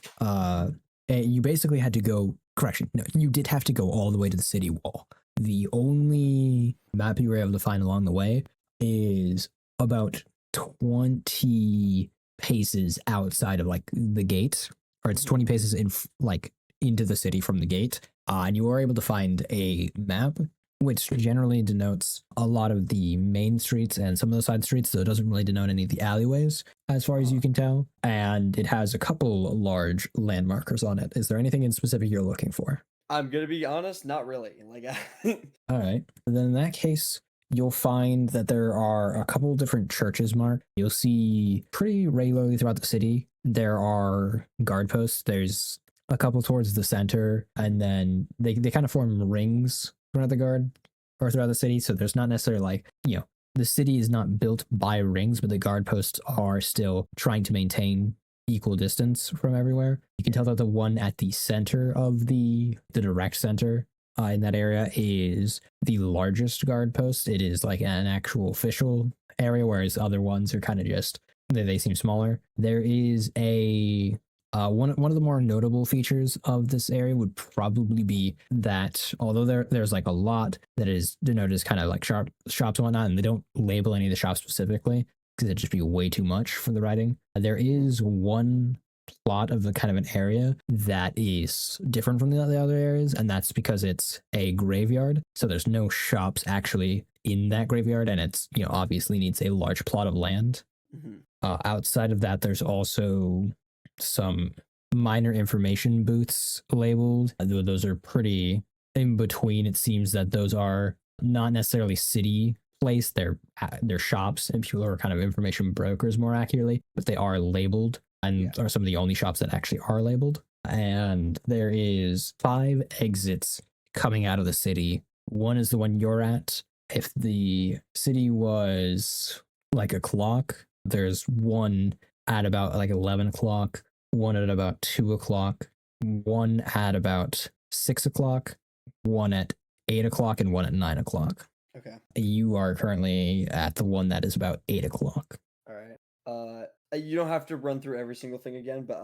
you basically had to go, correction, no, you did have to go all the way to the city wall. The only map you were able to find along the way is about 20 paces outside of like the gate, or it's 20 paces into the city from the gate, and you were able to find a map which generally denotes a lot of the main streets and some of the side streets, though it doesn't really denote any of the alleyways as far as you can tell, and it has a couple large landmarkers on it. Is there anything in specific you're looking for? I'm gonna be honest, not really. All right, then in that case, you'll find that there are a couple different churches marked. You'll see pretty regularly throughout the city, there are guard posts. There's a couple towards the center, and then they kind of form rings throughout the guard or throughout the city. So there's not necessarily like, the city is not built by rings, but the guard posts are still trying to maintain equal distance from everywhere. You can tell that the one at the center of the direct center in that area is the largest guard post. It is like an actual official area, whereas other ones are kind of just, they seem smaller. There is a one of the more notable features of this area would probably be that although there's like a lot that is denoted as kind of like shops and whatnot, and they don't label any of the shops specifically because it'd just be way too much for the writing. There is one plot of the kind of an area that is different from the other areas, and that's because it's a graveyard. So there's no shops actually in that graveyard, and it's obviously needs a large plot of land. Outside of that, there's also some minor information booths labeled. Those are pretty in between. It seems that those are not necessarily city placed. They're shops and people are kind of information brokers more accurately, but they are labeled and are some of the only shops that actually are labeled. And there is 5 exits coming out of the city. One is the one you're at. If the city was like a clock, there's one at about like 11 o'clock, one at about 2 o'clock, one at about 6 o'clock, one at 8 o'clock, and one at 9 o'clock. Okay. You are currently at the one that is about 8 o'clock. All right. You don't have to run through every single thing again, but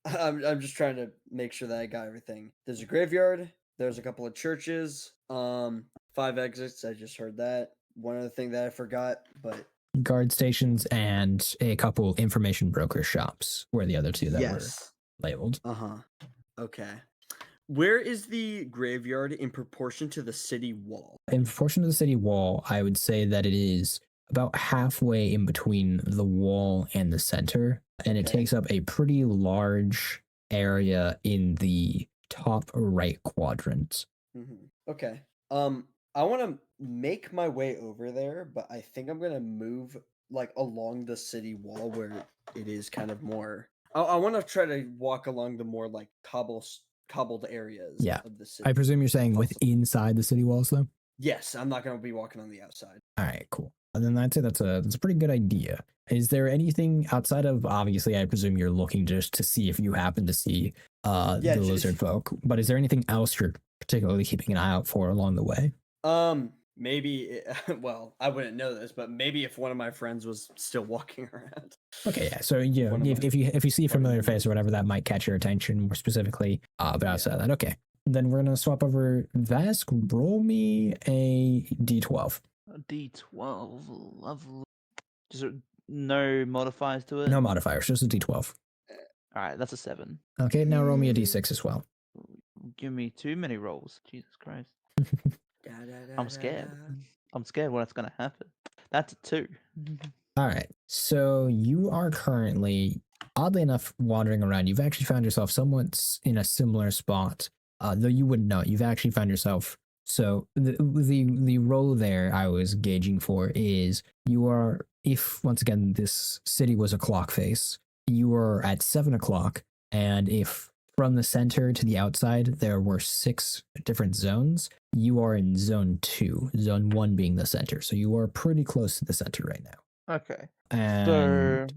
I'm just trying to make sure that I got everything. There's a graveyard. There's a couple of churches. 5 exits. I just heard that. One other thing that I forgot, but Guard stations and a couple information broker shops were the other two that were labeled. Okay. Where is the graveyard in proportion to the city wall? In proportion to the city wall, I would say that it is about halfway in between the wall and the center, and it takes up a pretty large area in the top right quadrant. Okay. I want to make my way over there, but I think I'm gonna move like along the city wall where it is kind of more. I want to try to walk along the more like cobbled areas of the city. I presume you're saying with inside the city walls, though? Yes, I'm not gonna be walking on the outside. All right, cool. And then I'd say that's a pretty good idea. Is there anything outside of, obviously, I presume you're looking just to see if you happen to see the lizard folk, but is there anything else you're particularly keeping an eye out for along the way? Maybe, well, I wouldn't know this, but maybe if one of my friends was still walking around. Okay, yeah. So if you see a familiar face or whatever, that might catch your attention more specifically. But outside of that, okay. Then we're gonna swap over. Vask, roll me a d12. A d12, lovely. Just no modifiers to it. No modifiers, just a d12. All right, that's a 7. Okay, now roll me a d6 as well. Give me too many rolls. Jesus Christ. I'm scared. I'm scared what's going to happen. That's a 2. All right. So you are currently, oddly enough, wandering around. You've actually found yourself somewhat in a similar spot, though you wouldn't know. You've actually found yourself. So the role there I was gauging for is you are, if once again this city was a clock face, you are at 7 o'clock, and if from the center to the outside there were 6 different zones, you are in zone 2, zone 1 being the center. So you are pretty close to the center right now. Okay. And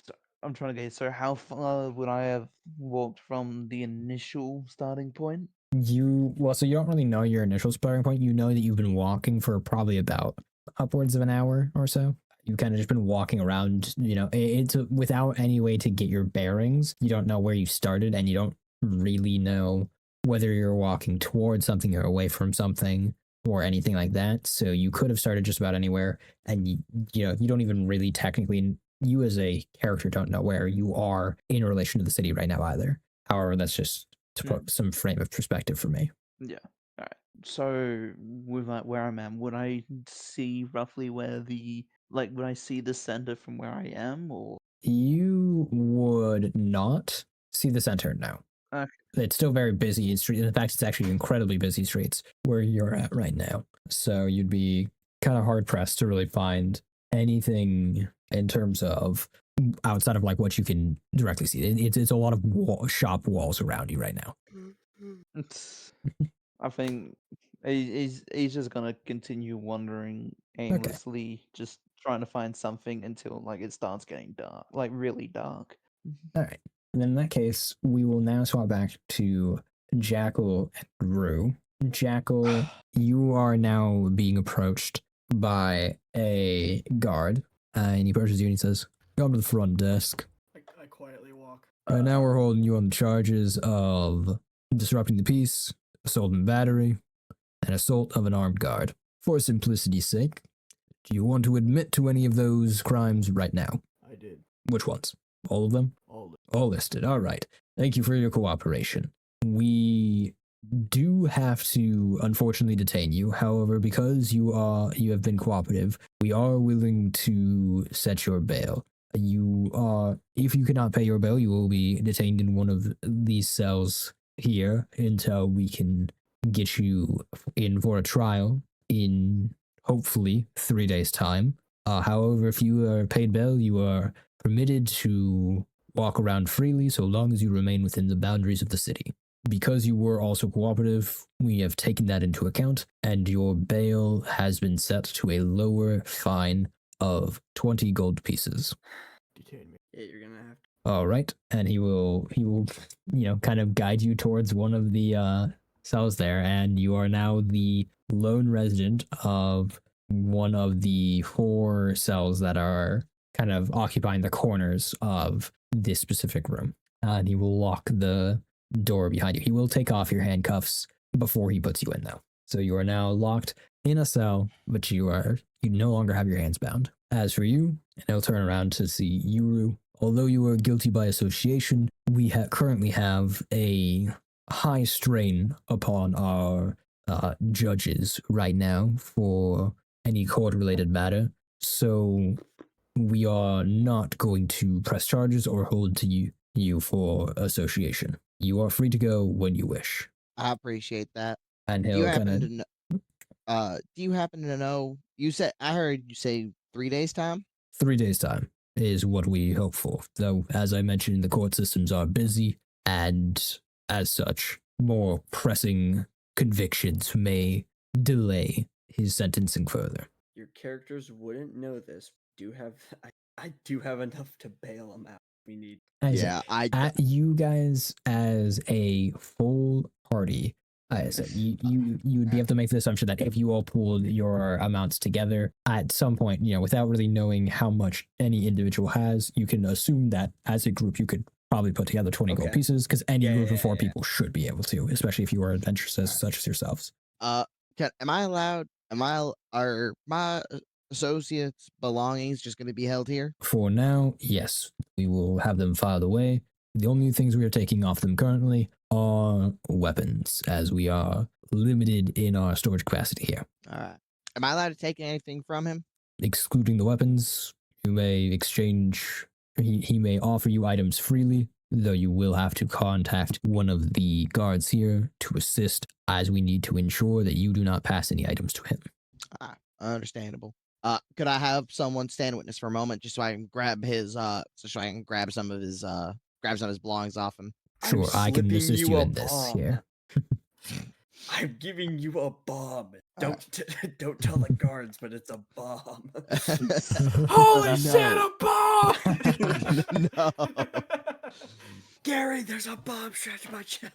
So I'm trying to get. So how far would I have walked from the initial starting point? so you don't really know your initial starting point. You know that you've been walking for probably about upwards of an hour or so. You've kind of just been walking around, it's without any way to get your bearings. You don't know where you started, and you don't really know whether you're walking towards something or away from something or anything like that. So you could have started just about anywhere, and you don't even really technically, you as a character don't know where you are in relation to the city right now either. However, that's just to put some frame of perspective for me. Yeah. All right. So with where I'm at, would I see roughly where would I see the center from where I am, or? You would not see the center, no. Okay. It's still very busy in streets. In fact, it's actually incredibly busy streets where you're at right now. So you'd be kind of hard pressed to really find anything in terms of outside of like what you can directly see. It's a lot of shop walls around you right now. I think He's just gonna continue wandering aimlessly, just trying to find something until like it starts getting dark, like really dark. All right. And in that case, we will now swap back to Jackal and Rue. Jackal, you are now being approached by a guard, and he approaches you and he says, "Come to the front desk. I quietly walk. Right now, we're holding you on the charges of disrupting the peace, assault and battery, and assault of an armed guard. For simplicity's sake, do you want to admit to any of those crimes right now? I did. Which ones? All of them? All All listed. All right. Thank you for your cooperation. We do have to unfortunately detain you. However, because you have been cooperative, we are willing to set your bail. If you cannot pay your bail, you will be detained in one of these cells here until we can get you in for a trial in hopefully 3 days' time. However, if you are paid bail, you are permitted to walk around freely so long as you remain within the boundaries of the city. Because you were also cooperative, we have taken that into account, and your bail has been set to a lower fine of 20 gold pieces. Detain me. Yeah, you're gonna have to. All right, and he will, kind of guide you towards one of the cells there, and you are now the lone resident of one of the 4 cells that are kind of occupying the corners of this specific room. And he will lock the door behind you. He will take off your handcuffs before he puts you in, though. So you are now locked in a cell, but you no longer have your hands bound. As for you, and he'll turn around to see Yuru. Although you are guilty by association, we currently have a high strain upon our judges right now for any court-related matter. So we are not going to press charges or hold to you for association. You are free to go when you wish. I appreciate that. And Do you he'll happen kind to know? Do you happen to know? I heard you say 3 days time. 3 days' time is what we hope for. Though, as I mentioned, the court systems are busy, and as such, more pressing convictions may delay his sentencing further. Your characters wouldn't know this. I do have enough to bail them out. We need. You guys as a full party, I said you would be able to make the assumption that if you all pooled your amounts together at some point, without really knowing how much any individual has, you can assume that as a group you could probably put together 20 gold pieces, because any group of 4 people should be able to, especially if you are adventurous such as yourselves. Am I allowed? Are my associates' belongings just going to be held here? For now, yes, we will have them filed away. The only things we are taking off them currently are weapons, as we are limited in our storage capacity here. All right. Am I allowed to take anything from him? Excluding the weapons, you may exchange, he may offer you items freely, though you will have to contact one of the guards here to assist, as we need to ensure that you do not pass any items to him. Understandable. Could I have someone stand witness for a moment, just so I can grab grab some of his belongings off him? Sure, I can assist you in this here. I'm giving you a bomb. Don't tell the guards, but it's a bomb. Holy shit, a bomb! No. Gary, there's a bomb strapped to my chest.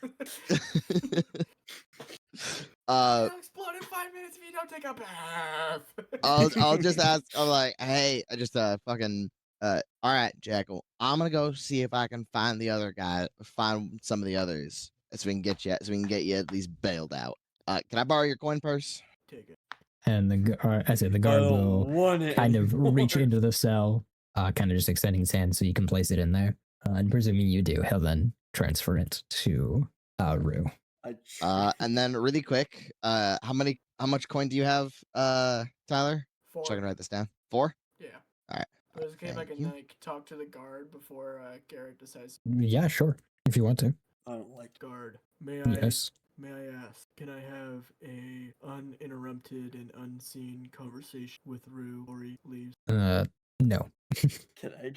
It'll explode in 5 minutes if you don't take a bath. I'll just ask. I'm like, hey, I just fucking. All right, Jackal. I'm gonna go see if I can find the other guy. Find some of the others, so we can get you at least bailed out. Can I borrow your coin purse? Take it. And the guard will kind of reach into the cell, kind of just extending his hand so you can place it in there. And presuming you do, he'll then transfer it to Rue. And then really quick, how much coin do you have, Tyler? 4. So I can write this down. 4? Yeah. All right. But it's okay if I Thank can you. talk to the guard before Garrett decides. Yeah, sure, if you want to. I don't like Guard, may Yes. I ask, can I have a uninterrupted and unseen conversation with Rue before he leaves? No. Can I?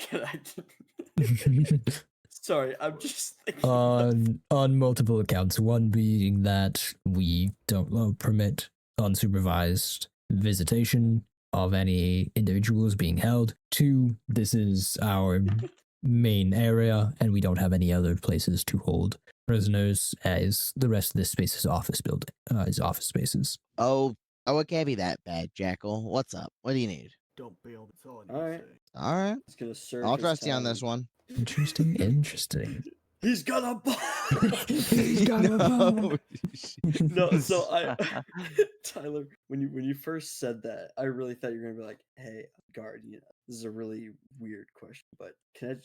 Sorry, I'm just thinking. On multiple accounts. One being that we don't permit unsupervised visitation of any individuals being held. 2, this is our main area, and we don't have any other places to hold prisoners, as the rest of this space is office spaces. Oh, it can't be that bad, Jackal. What's up? What do you need? Don't bail. That's all I need All to right. say. All right, He's gonna search. I'll his trust you on tag. this one. Interesting. He's got a bomb. He's got a bomb. No, so Tyler, when you first said that, I really thought you were gonna be like, "Hey, guard, this is a really weird question, but can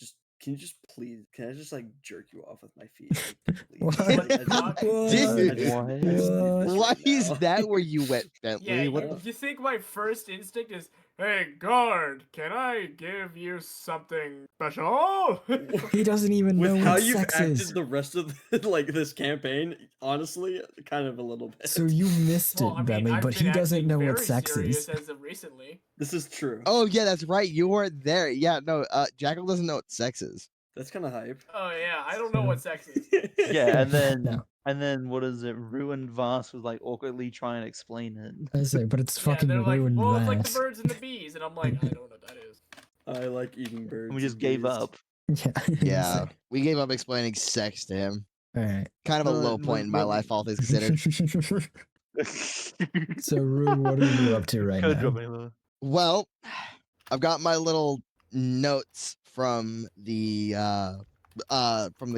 you just please, can I just like jerk you off with my feet? Like, please? What? Dude, I just need this Why right is now. that where you went, Bentley? Yeah, What you think my first instinct is, hey, guard, can I give you something special? He doesn't even know With how what you've sex acted is. the rest of like this campaign, honestly, kind of a little bit. So you missed it, Well, I mean, Bentley, I've but been he doesn't acting know what very sex serious is. as of recently. This is true. Oh yeah, that's right. You weren't there. Yeah, no. Jackal doesn't know what sex is. That's kind of hype. Oh yeah, I don't know what sex is. Yeah, and then No. and then what is it? Ruined Voss was like awkwardly trying to explain it. I say, but it's Yeah, fucking they're like, ruined well, it's like the Vass. birds and the bees, and I'm like, I don't know what that is. I like eating birds. And we just and gave bees. up. Yeah. Yeah, we gave up explaining sex to him. All right. Kind of a Well, low point in my life, all things considered. So, Rune, what are you up to right Code now? dropping, though. Well, I've got my little notes from the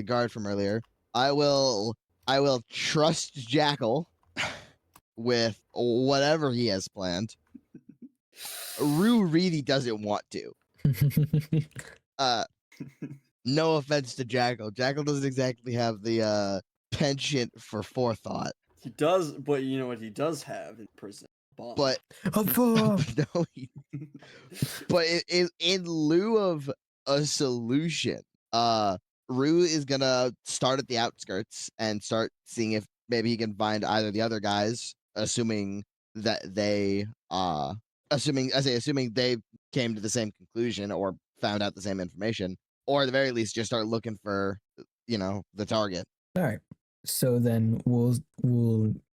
guard from earlier. I will trust Jackal with whatever he has planned. Rue really doesn't want to. No offense to Jackal. Jackal doesn't exactly have the penchant for forethought. He does, but you know what he does have in prison? Bomb. But A bomb. no, but in lieu of a solution, Rue is gonna start at the outskirts and start seeing if maybe he can find either the other guys, assuming that they assuming they came to the same conclusion or found out the same information, or at the very least just start looking for the target. All right. So then we'll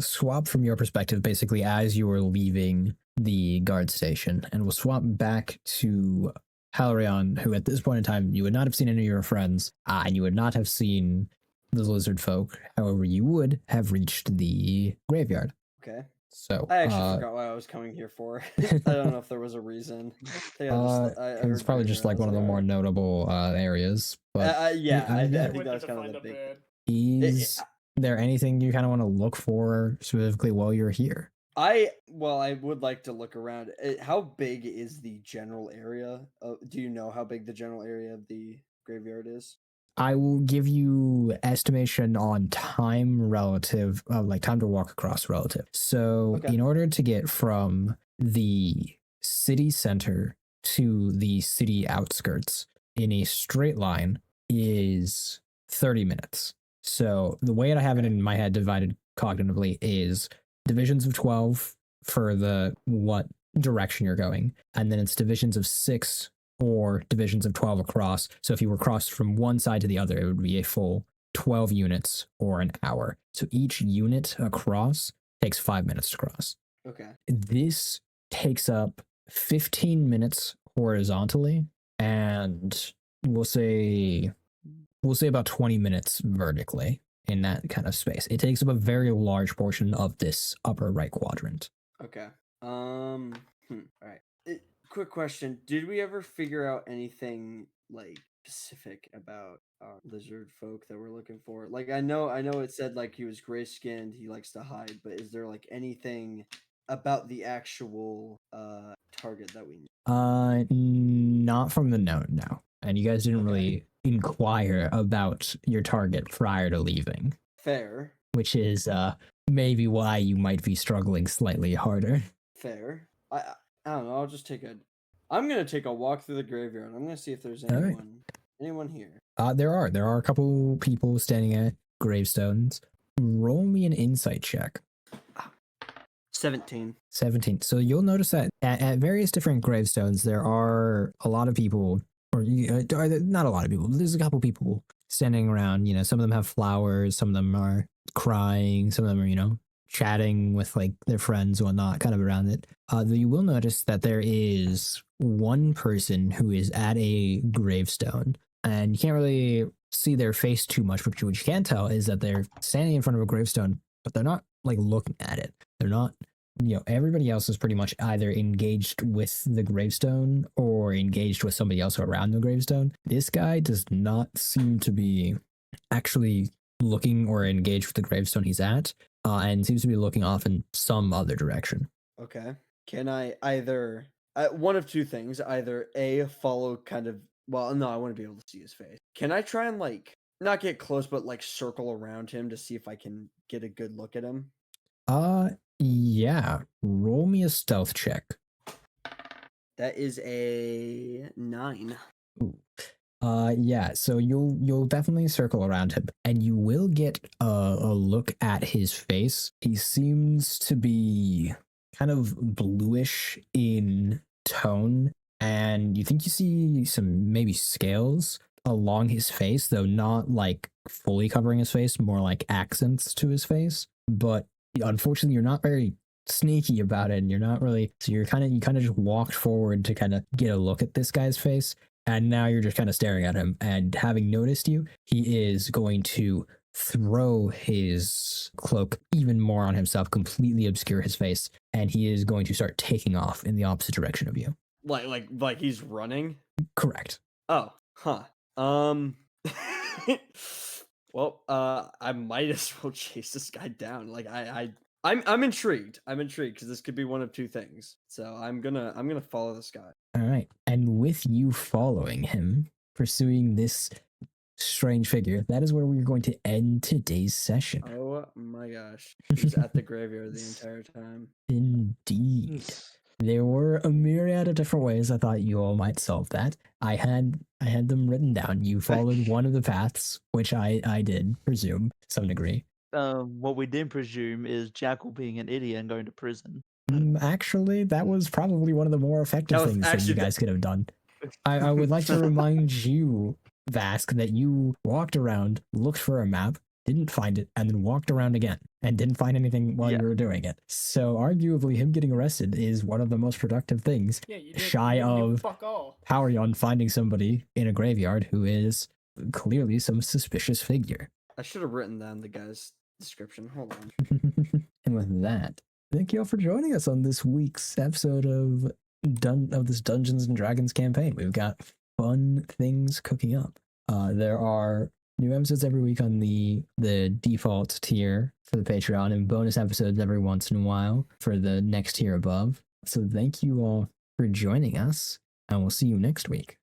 swap from your perspective basically as you were leaving the guard station, and we'll swap back to Halrion, who at this point in time you would not have seen any of your friends, and you would not have seen the lizard folk. However, you would have reached the graveyard. okay. So I actually forgot why I was coming here for. I don't know if there was a reason. I think I it's probably just like one of the more notable areas. But yeah, I yeah. think Went that was to kind find of the a big. bed. Is there anything you kind of want to look for specifically while you're here? I would like to look around. How big is the general area? Do you know how big the general area of the graveyard is? I will give you estimation on time relative, like time to walk across relative. So Okay. in order to get from the city center to the city outskirts in a straight line is 30 minutes. So the way I have it in my head divided cognitively is divisions of 12 for the what direction you're going, and then it's divisions of 6 or divisions of 12 across. So if you were crossed from one side to the other, it would be a full 12 units or an hour. So each unit across takes 5 minutes to cross. Okay. This takes up 15 minutes horizontally, and we'll say about 20 minutes vertically in that kind of space. It takes up a very large portion of this upper right quadrant. Okay. All right. Quick question: did we ever figure out anything like specific about our lizard folk that we're looking for? Like, I know it said like he was gray skinned, he likes to hide, but is there like anything about the actual target that we need? Not from the note, no. And you guys didn't really inquire about your target prior to leaving, Fair. which is maybe why you might be struggling slightly harder. Fair. I don't know. I'm gonna take a walk through the graveyard. I'm gonna see if there's All right. anyone here. There are a couple people standing at gravestones. Roll me an insight check. 17. 17. So you'll notice that at various different gravestones, there are a lot of people, or not a lot of people, but there's a couple people standing around. Some of them have flowers, some of them are crying, some of them are, chatting with like their friends and whatnot, kind of around it. Though you will notice that there is one person who is at a gravestone, and you can't really see their face too much, but what you can tell is that they're standing in front of a gravestone, but they're not like looking at it. They're not, everybody else is pretty much either engaged with the gravestone or engaged with somebody else around the gravestone. This guy does not seem to be actually looking or engaged with the gravestone he's at, and seems to be looking off in some other direction. Okay. Can I either one of two things? Either A, follow kind of. Well, no, I want to be able to see his face. Can I try and like not get close, but like circle around him to see if I can get a good look at him? Yeah. Roll me a stealth check. That is a 9. Ooh. Yeah, so you'll definitely circle around him, and you will get a look at his face. He seems to be kind of bluish in tone, and you think you see some maybe scales along his face, though not like fully covering his face, more like accents to his face. But unfortunately, you're not very sneaky about it, and you're not really. So you kind of just walked forward to kind of get a look at this guy's face. And now you're just kind of staring at him, and having noticed you, he is going to throw his cloak even more on himself, completely obscure his face, and he is going to start taking off in the opposite direction of you. Like he's running? Correct. Oh, huh. Well, I might as well chase this guy down. Like I'm intrigued. I'm intrigued because this could be one of two things. So I'm gonna follow this guy. All right. And with you following him, pursuing this strange figure, that is where we're going to end today's session. Oh my gosh. He's at the graveyard the entire time. Indeed. There were a myriad of different ways I thought you all might solve that. I had them written down. You followed one of the paths, which I did presume to some degree. What we didn't presume is Jackal being an idiot and going to prison. Actually, that was probably one of the more effective things that you guys could have done. I would like to remind you, Vask, that you walked around, looked for a map, didn't find it, and then walked around again and didn't find anything while you were doing it. So arguably him getting arrested is one of the most productive things, shy of Poweryon finding somebody in a graveyard who is clearly some suspicious figure. I should have written down the guy's description. Hold on. And with that, thank you all for joining us on this week's episode of this Dungeons and Dragons campaign. We've got fun things cooking up. There are new episodes every week on the default tier for the Patreon, and bonus episodes every once in a while for the next tier above. So thank you all for joining us, and we'll see you next week.